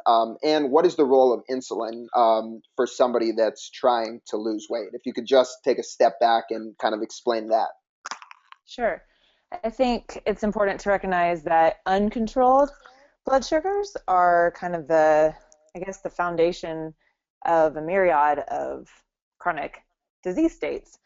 what is the role of insulin for somebody that's trying to lose weight? If you could just take a step back and kind of explain that. Sure. I think it's important to recognize that uncontrolled blood sugars are kind of I guess, the foundation of a myriad of chronic disease states,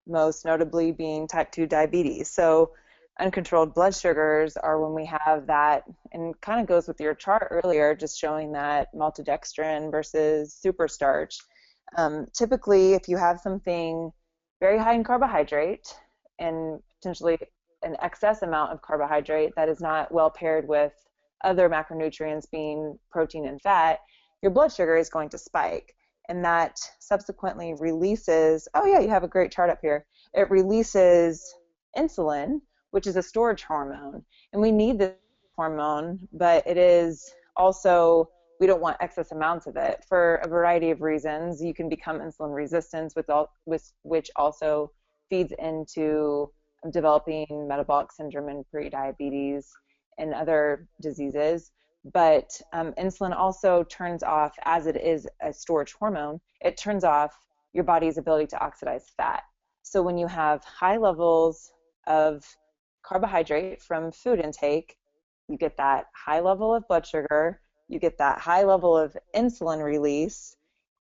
most notably being type 2 diabetes. So, uncontrolled blood sugars are when we have that, and kind of goes with your chart earlier, just showing that maltodextrin versus superstarch. Typically, if you have something very high in carbohydrate and potentially an excess amount of carbohydrate that is not well paired with other macronutrients being protein and fat, your blood sugar is going to spike. And that subsequently releases, oh yeah, you have a great chart up here. It releases insulin, which is a storage hormone. And we need this hormone, but it is also, we don't want excess amounts of it for a variety of reasons. You can become insulin resistant, which also feeds into developing metabolic syndrome and prediabetes and other diseases. But insulin also turns off, as it is a storage hormone, it turns off your body's ability to oxidize fat. So when you have high levels of carbohydrate from food intake, you get that high level of blood sugar, you get that high level of insulin release,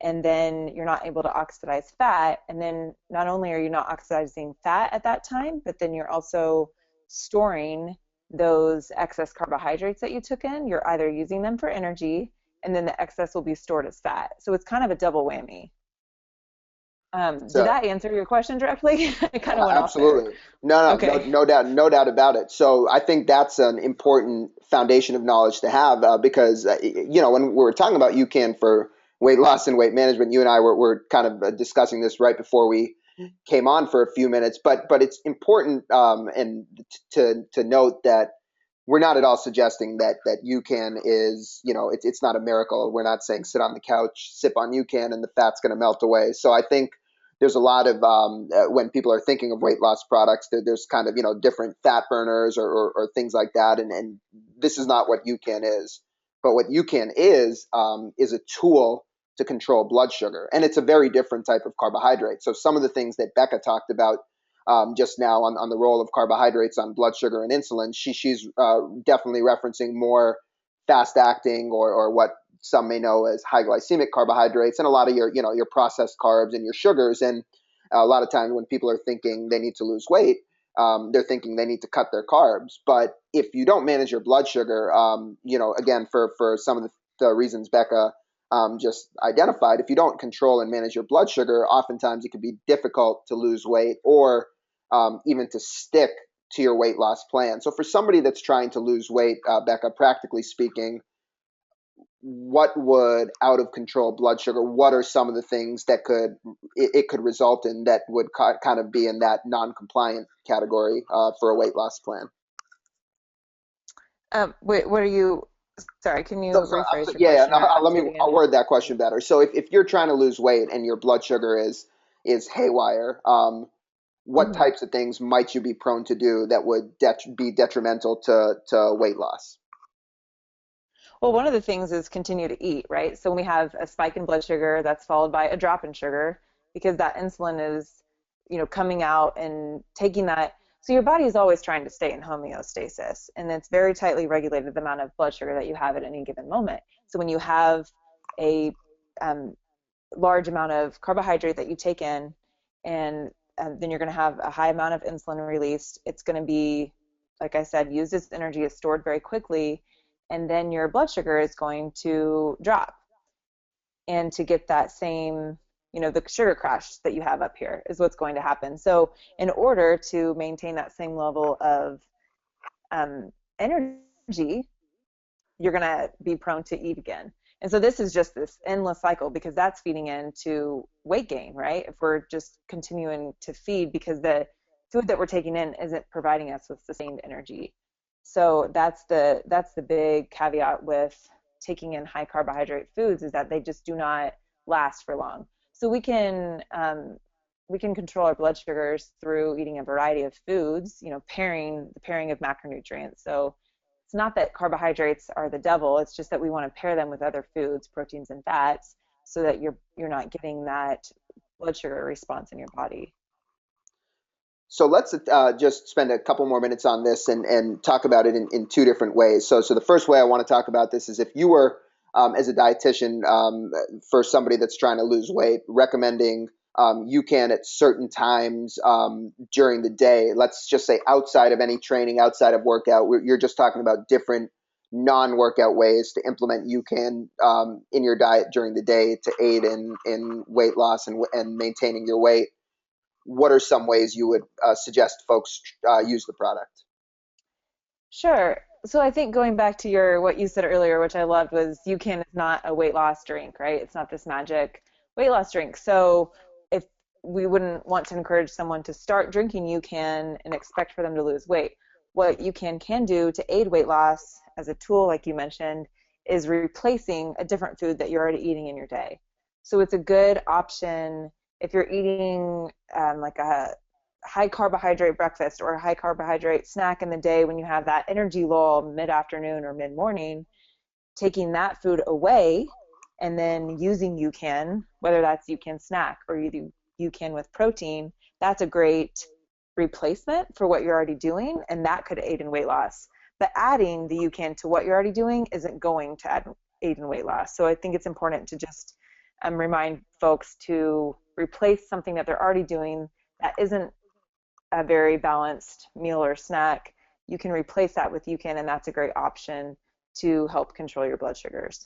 and then you're not able to oxidize fat. And then not only are you not oxidizing fat at that time, but then you're also storing those excess carbohydrates that you took in. You're either using them for energy, and then the excess will be stored as fat. So it's kind of a double whammy. Did So that answer your question directly? I kind of went off there. absolutely. No, no, no, Okay. no doubt, no doubt about it. So I think that's an important foundation of knowledge to have because, when we're talking about UCAN for weight loss and weight management, you and I were kind of discussing this right before we came on for a few minutes, but it's important and to note that we're not at all suggesting that UCAN is, it's not a miracle. We're not saying sit on the couch, sip on UCAN, and the fat's going to melt away. So I think there's a lot of when people are thinking of weight loss products, there's kind of different fat burners or things like that, and this is not what UCAN is. But what UCAN is a tool to control blood sugar, and it's a very different type of carbohydrate. So some of the things that Becca talked about just now on the role of carbohydrates on blood sugar and insulin, she's definitely referencing more fast acting or what some may know as high glycemic carbohydrates, and a lot of your processed carbs and your sugars. And a lot of times when people are thinking they need to lose weight, they're thinking they need to cut their carbs. But if you don't manage your blood sugar, again, for some of the reasons Becca just identified, if you don't control and manage your blood sugar, oftentimes it can be difficult to lose weight or even to stick to your weight loss plan. So for somebody that's trying to lose weight, Becca, practically speaking, what would out of control blood sugar, what are some of the things that it could result in that would kind of be in that non-compliant category for a weight loss plan? Wait, what are you, sorry, can you rephrase your Yeah, question no, or ask it I'll again? word that question better. So if you're trying to lose weight and your blood sugar is haywire, what Mhm. types of things might you be prone to do that would be detrimental to weight loss? Well, one of the things is continue to eat, right? So when we have a spike in blood sugar, that's followed by a drop in sugar because that insulin is, coming out and taking that. So your body is always trying to stay in homeostasis, and it's very tightly regulated the amount of blood sugar that you have at any given moment. So when you have a um, large amount of carbohydrate that you take in, and then you're going to have a high amount of insulin released. It's going to be, like I said, used as energy, is stored very quickly, and then your blood sugar is going to drop. And to get that same, the sugar crash that you have up here is what's going to happen. So in order to maintain that same level of energy, you're going to be prone to eat again. And so this is just this endless cycle because that's feeding into weight gain, right? If we're just continuing to feed because the food that we're taking in isn't providing us with sustained energy. So that's the big caveat with taking in high carbohydrate foods is that they just do not last for long. So we can control our blood sugars through eating a variety of foods, the pairing of macronutrients. So it's not that carbohydrates are the devil, it's just that we want to pair them with other foods, proteins and fats, so that you're not getting that blood sugar response in your body. So let's just spend a couple more minutes on this and talk about it in two different ways. So the first way I want to talk about this is if you were, as a dietitian, for somebody that's trying to lose weight, recommending UCAN at certain times during the day. Let's just say outside of any training, outside of workout, you're just talking about different non-workout ways to implement UCAN in your diet during the day to aid in weight loss and maintaining your weight. What are some ways you would suggest folks use the product? Sure. So I think going back to your what you said earlier, which I loved, was UCAN is not a weight loss drink, right? It's not this magic weight loss drink. So if we wouldn't want to encourage someone to start drinking UCAN and expect for them to lose weight, what UCAN can do to aid weight loss as a tool, like you mentioned, is replacing a different food that you're already eating in your day. So it's a good option if you're eating like a high carbohydrate breakfast or a high carbohydrate snack in the day when you have that energy lull mid afternoon or mid morning, taking that food away and then using UCAN, whether that's UCAN snack or you do UCAN with protein, that's a great replacement for what you're already doing, and that could aid in weight loss. But adding the UCAN to what you're already doing isn't going to aid in weight loss. So I think it's important to just remind folks to replace something that they're already doing that isn't a very balanced meal or snack. You can replace that with UCAN, and that's a great option to help control your blood sugars.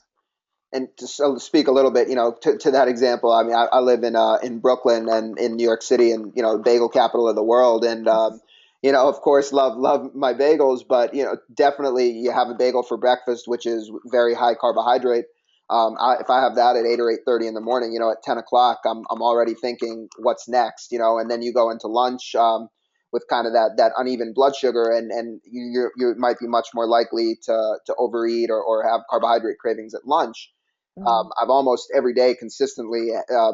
And to speak a little bit, to that example, I mean, I live in Brooklyn and in New York City, and bagel capital of the world, and of course, love my bagels, but definitely you have a bagel for breakfast, which is very high carbohydrate. If I have that at 8 or 8:30 in the morning, at 10 o'clock, I'm already thinking what's next, and then you go into lunch. With kind of that uneven blood sugar, and you might be much more likely to overeat or have carbohydrate cravings at lunch. Mm-hmm. I've almost every day consistently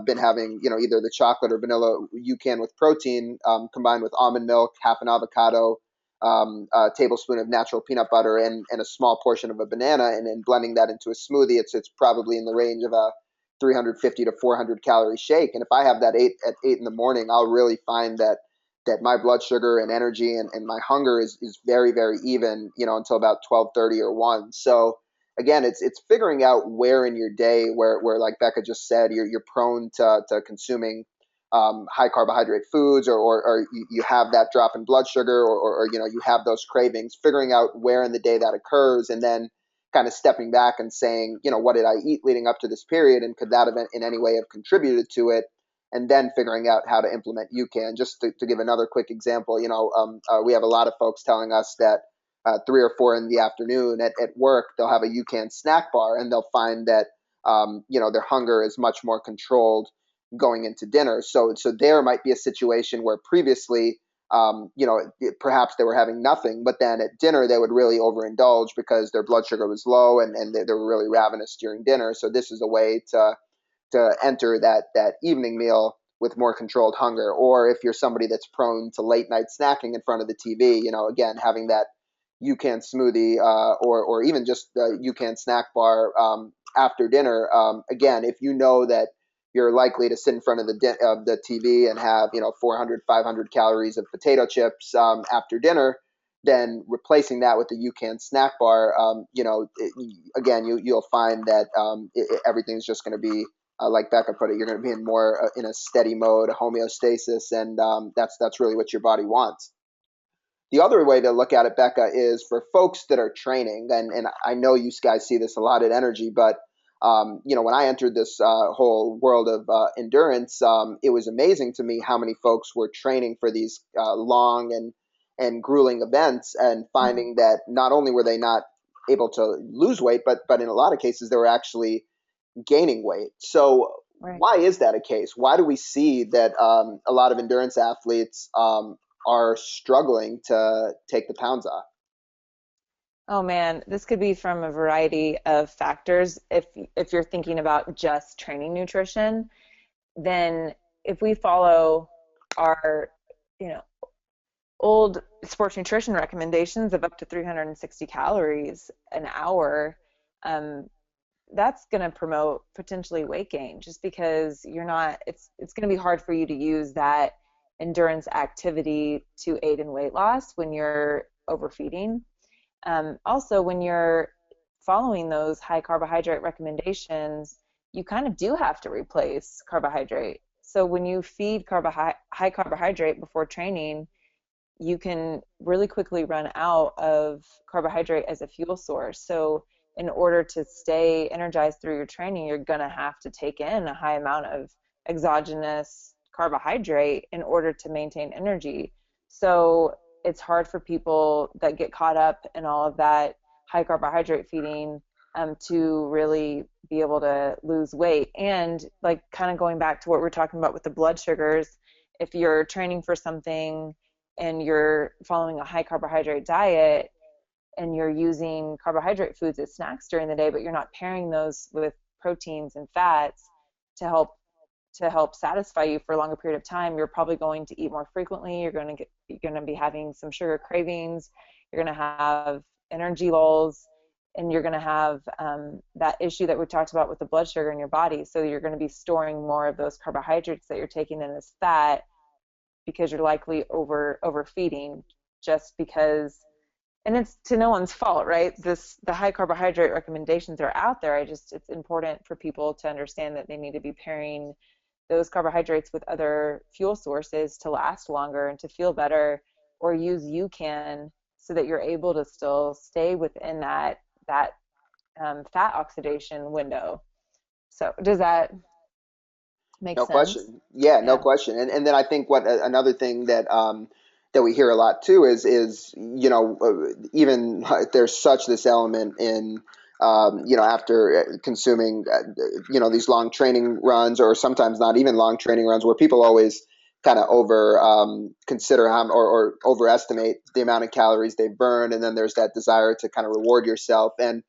been having, either the chocolate or vanilla UCAN with protein combined with almond milk, half an avocado, a tablespoon of natural peanut butter, and a small portion of a banana, and then blending that into a smoothie. It's probably in the range of a 350 to 400 calorie shake. And if I have that at 8 in the morning, I'll really find that my blood sugar and energy and my hunger is very, very even, until about 12:30 or 1. So again, it's figuring out where in your day where like Becca just said, you're prone to consuming high carbohydrate foods, or you have that drop in blood sugar, or you have those cravings, figuring out where in the day that occurs, and then kind of stepping back and saying, what did I eat leading up to this period, and could that have in any way have contributed to it, and then figuring out how to implement UCAN. Just to give another quick example, we have a lot of folks telling us that 3 or 4 in the afternoon at work, they'll have a UCAN snack bar, and they'll find that their hunger is much more controlled going into dinner. So there might be a situation where previously, perhaps they were having nothing, but then at dinner they would really overindulge because their blood sugar was low, and they were really ravenous during dinner. So this is a way to enter that evening meal with more controlled hunger. Or if you're somebody that's prone to late night snacking in front of the TV, again, having that UCAN smoothie, or even just the UCAN snack bar after dinner. Again, if you know that you're likely to sit in front of the TV and have 400, 500 calories of potato chips after dinner, then replacing that with the UCAN snack bar, again, you'll find that everything's just going to be like Becca put it, you're going to be in more in a steady mode, a homeostasis, and that's really what your body wants. The other way to look at it, Becca, is for folks that are training, and I know you guys see this a lot at Energy, but when I entered this whole world of endurance, it was amazing to me how many folks were training for these long and grueling events, and Mm-hmm. finding that not only were they not able to lose weight, but in a lot of cases they were actually gaining weight. So Right. why is that a case? Why do we see that a lot of endurance athletes are struggling to take the pounds off? Oh man, this could be from a variety of factors. If you're thinking about just training nutrition, then if we follow our, you know, old sports nutrition recommendations of up to 360 calories an hour, um, that's going to promote potentially weight gain just because you're not, it's going to be hard for you to use that endurance activity to aid in weight loss when you're overfeeding. Also, when you're following those high carbohydrate recommendations, you kind of do have to replace carbohydrate. So when you feed high carbohydrate before training, you can really quickly run out of carbohydrate as a fuel source. So in order to stay energized through your training, you're going to have to take in a high amount of exogenous carbohydrate in order to maintain energy. So it's hard for people that get caught up in all of that high carbohydrate feeding to really be able to lose weight. And like kind of going back to what we're talking about with the blood sugars, if you're training for something and you're following a high carbohydrate diet and you're using carbohydrate foods as snacks during the day, but you're not pairing those with proteins and fats to help satisfy you for a longer period of time, you're probably going to eat more frequently. You're going to be having some sugar cravings. You're going to have energy lulls, and you're going to have that issue that we talked about with the blood sugar in your body. So you're going to be storing more of those carbohydrates that you're taking in as fat because you're likely overfeeding just because, and it's to no one's fault, right? The high carbohydrate recommendations are out there. It's important for people to understand that they need to be pairing those carbohydrates with other fuel sources to last longer and to feel better, or use UCAN so that you're able to still stay within that fat oxidation window. So does that make No sense? question. Yeah, no Yeah, question. And then I think what another thing that that we hear a lot too is even there's such this element in after consuming these long training runs, or sometimes not even long training runs, where people always kind of over consider how or overestimate the amount of calories they burn, and then there's that desire to kind of reward yourself. And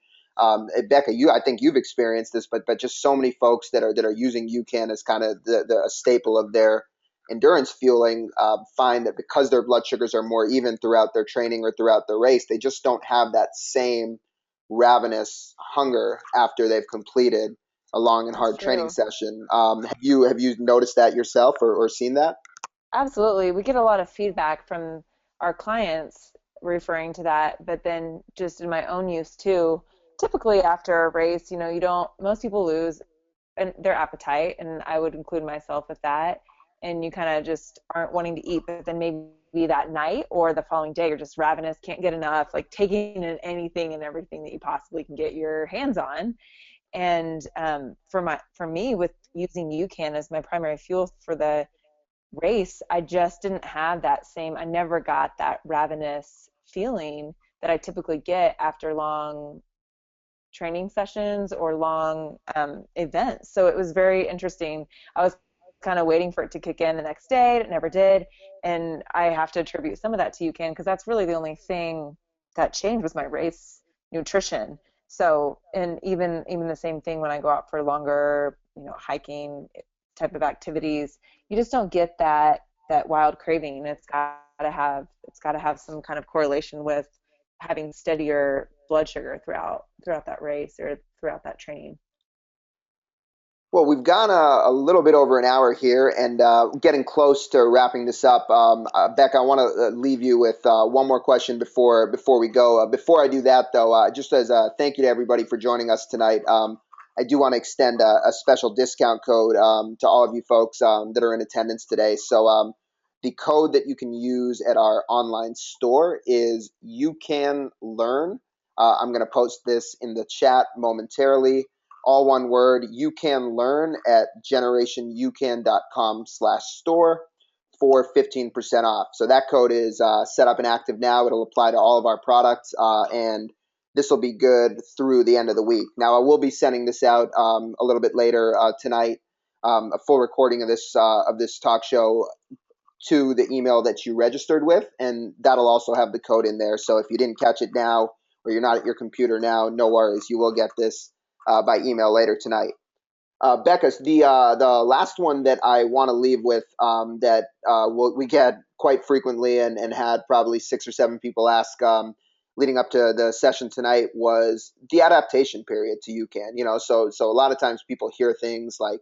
Becca, I think you've experienced this, but just so many folks that are using UCAN as kind of the a staple of their endurance fueling find that because their blood sugars are more even throughout their training or throughout the race, they just don't have that same ravenous hunger after they've completed a long and that's hard training true. session. Have you noticed that yourself, or seen that? Absolutely. We get a lot of feedback from our clients referring to that, but then just in my own use too. Typically after a race, you don't, most people lose their appetite, and I would include myself with that. And you kind of just aren't wanting to eat, but then maybe that night or the following day, you're just ravenous, can't get enough, like taking in anything and everything that you possibly can get your hands on. And for me, with using UCAN as my primary fuel for the race, I just didn't have that same, I never got that ravenous feeling that I typically get after long training sessions or long events. So it was very interesting. I was kind of waiting for it to kick in the next day. It never did. And I have to attribute some of that to UCAN because that's really the only thing that changed was my race nutrition. So, and even the same thing when I go out for longer, hiking type of activities, you just don't get that wild craving. And it's got to have some kind of correlation with having steadier blood sugar throughout that race or throughout that training. Well, we've gone a little bit over an hour here, and getting close to wrapping this up. Becca, I want to leave you with one more question before we go. Before I do that, though, just as a thank you to everybody for joining us tonight, I do want to extend a special discount code to all of you folks that are in attendance today. So the code that you can use at our online store is "You Can Learn." I'm going to post this in the chat momentarily, all one word. You can learn at generationyoucan.com/store for 15% off. So that code is set up and active now. It'll apply to all of our products, and this will be good through the end of the week. Now, I will be sending this out a little bit later tonight, a full recording of this talk show to the email that you registered with, and that'll also have the code in there. So if you didn't catch it now, or you're not at your computer now, no worries. You will get this by email later tonight. Becca, the last one that I want to leave with, that we get quite frequently, and had probably 6 or 7 people ask, leading up to the session tonight, was the adaptation period to UCAN. So a lot of times people hear things like,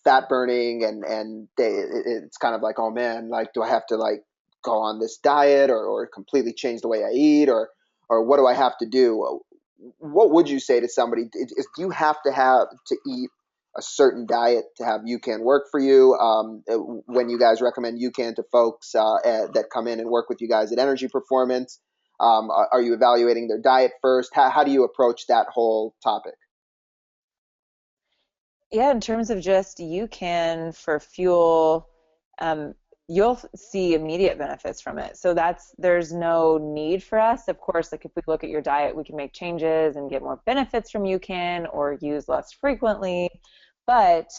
fat burning, and it's kind of like, oh man, like, do I have to like go on this diet, or completely change the way I eat, or what do I have to do? What would you say to somebody? Do you have to eat a certain diet to have UCAN work for you? When you guys recommend UCAN to folks that come in and work with you guys at Energy Performance, are you evaluating their diet first? How do you approach that whole topic? Yeah, in terms of just you can for fuel, um, you'll see immediate benefits from it. So there's no need for us. Of course, like if we look at your diet, we can make changes and get more benefits from UCAN or use less frequently. But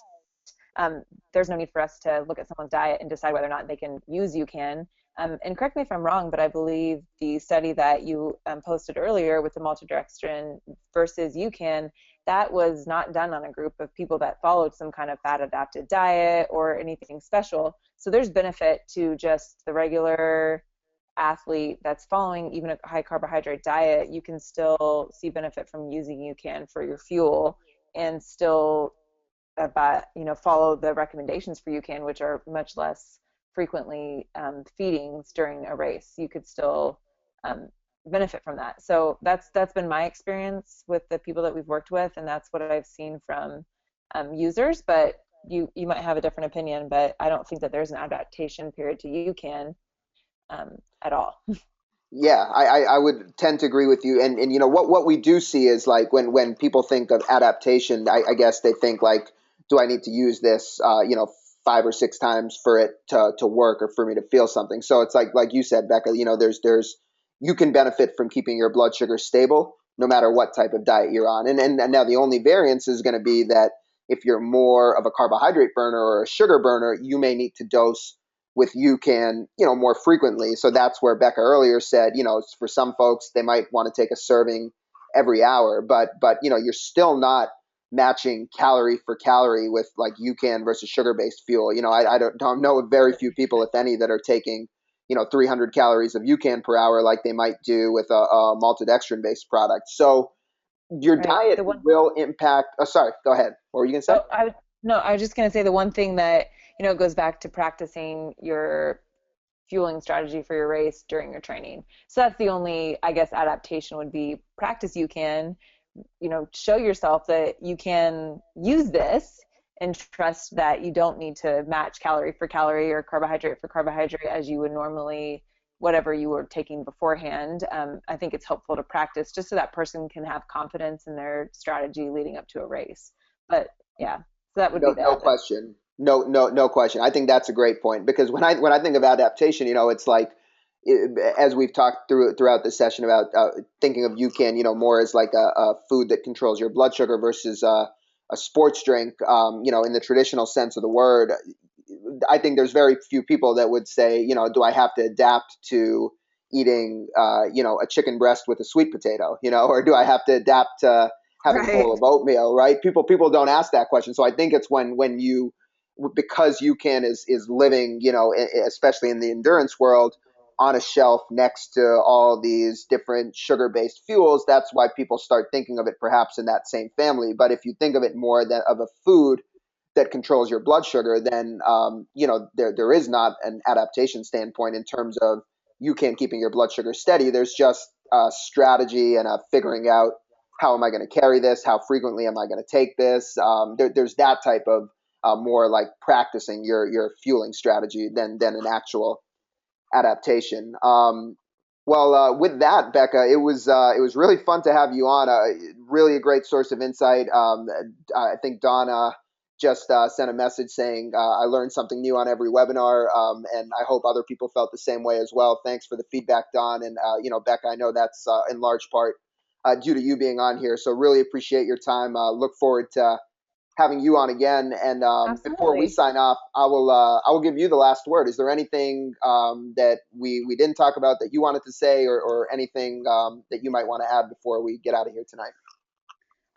um, there's no need for us to look at someone's diet and decide whether or not they can use UCAN. And correct me if I'm wrong, but I believe the study that you posted earlier with the maltodextrin versus UCAN, that was not done on a group of people that followed some kind of fat adapted diet or anything special. So there's benefit to just the regular athlete that's following even a high carbohydrate diet. You can still see benefit from using UCAN for your fuel and still follow the recommendations for UCAN, which are much less frequently feedings during a race. You could still um, benefit from that. So that's been my experience with the people that we've worked with, and that's what I've seen from users. But you might have a different opinion, but I don't think that there's an adaptation period to UCAN at all. Yeah, I would tend to agree with you. And what we do see is, like, when people think of adaptation, I guess they think like, do I need to use this 5 or 6 times for it to work, or for me to feel something? So it's like you said, Becca, there's you can benefit from keeping your blood sugar stable no matter what type of diet you're on. And now the only variance is going to be that if you're more of a carbohydrate burner or a sugar burner, you may need to dose with UCAN, more frequently. So that's where Becca earlier said, for some folks, they might want to take a serving every hour, but you're still not matching calorie for calorie with like UCAN versus sugar-based fuel. I don't know of very few people, if any, that are taking 300 calories of UCAN per hour like they might do with a maltodextrin-based product. So your Right. diet The one will impact. Oh, sorry. Go ahead. What were you gonna say? Oh, no, I was just going to say the one thing that, goes back to practicing your fueling strategy for your race during your training. So that's the only, I guess, adaptation would be practice you can, show yourself that you can use this and trust that you don't need to match calorie for calorie or carbohydrate for carbohydrate as you would normally whatever you were taking beforehand. I think it's helpful to practice just so that person can have confidence in their strategy leading up to a race. But yeah, so that would be No, no that. question. No question. I think that's a great point, because when I think of adaptation, it's like, as we've talked throughout the session about thinking of UCAN, more as like a food that controls your blood sugar versus a sports drink. In the traditional sense of the word, I think there's very few people that would say, do I have to adapt to eating, a chicken breast with a sweet potato, or do I have to adapt to having a bowl Right. of oatmeal, right? People don't ask that question. So I think it's when you, because UCAN is living, especially in the endurance world, on a shelf next to all these different sugar-based fuels. That's why people start thinking of it perhaps in that same family. But if you think of it more than of a food that controls your blood sugar, then there is not an adaptation standpoint in terms of UCAN keeping your blood sugar steady. There's just a strategy and a figuring out, how am I going to carry this? How frequently am I going to take this? There's that type of more like practicing your fueling strategy than an actual adaptation. With that, Becca, it was really fun to have you on. Really a great source of insight. I think Donna just sent a message saying, I learned something new on every webinar, and I hope other people felt the same way as well. Thanks for the feedback, Don. And Becca, I know that's in large part due to you being on here. So really appreciate your time. Look forward to having you on again. And before we Absolutely. sign off, I will give you the last word. Is there anything that we didn't talk about that you wanted to say, or anything that you might want to add before we get out of here tonight?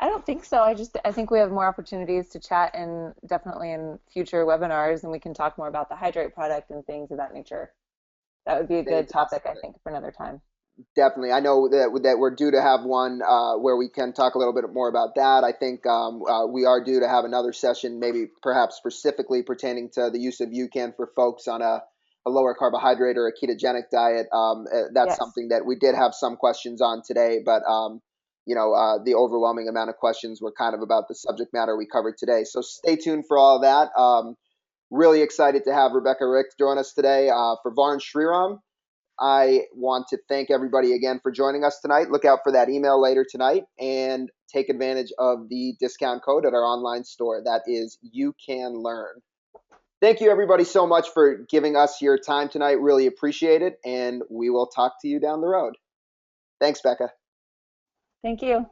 I don't think so. I think we have more opportunities to chat and definitely in future webinars, and we can talk more about the Hydrate product and things of that nature. That would be a good topic, I Fantastic. think, for another time. Definitely. I know that we're due to have one where we can talk a little bit more about that. I think we are due to have another session, maybe perhaps specifically pertaining to the use of UCAN for folks on a lower carbohydrate or a ketogenic diet. That's Yes. something that we did have some questions on today, but the overwhelming amount of questions were kind of about the subject matter we covered today. So stay tuned for all of that. Really excited to have Rebecca Rick join us today for Varn Shriram. I want to thank everybody again for joining us tonight. Look out for that email later tonight and take advantage of the discount code at our online store. That is You Can Learn. Thank you, everybody, so much for giving us your time tonight. Really appreciate it. And we will talk to you down the road. Thanks, Becca. Thank you.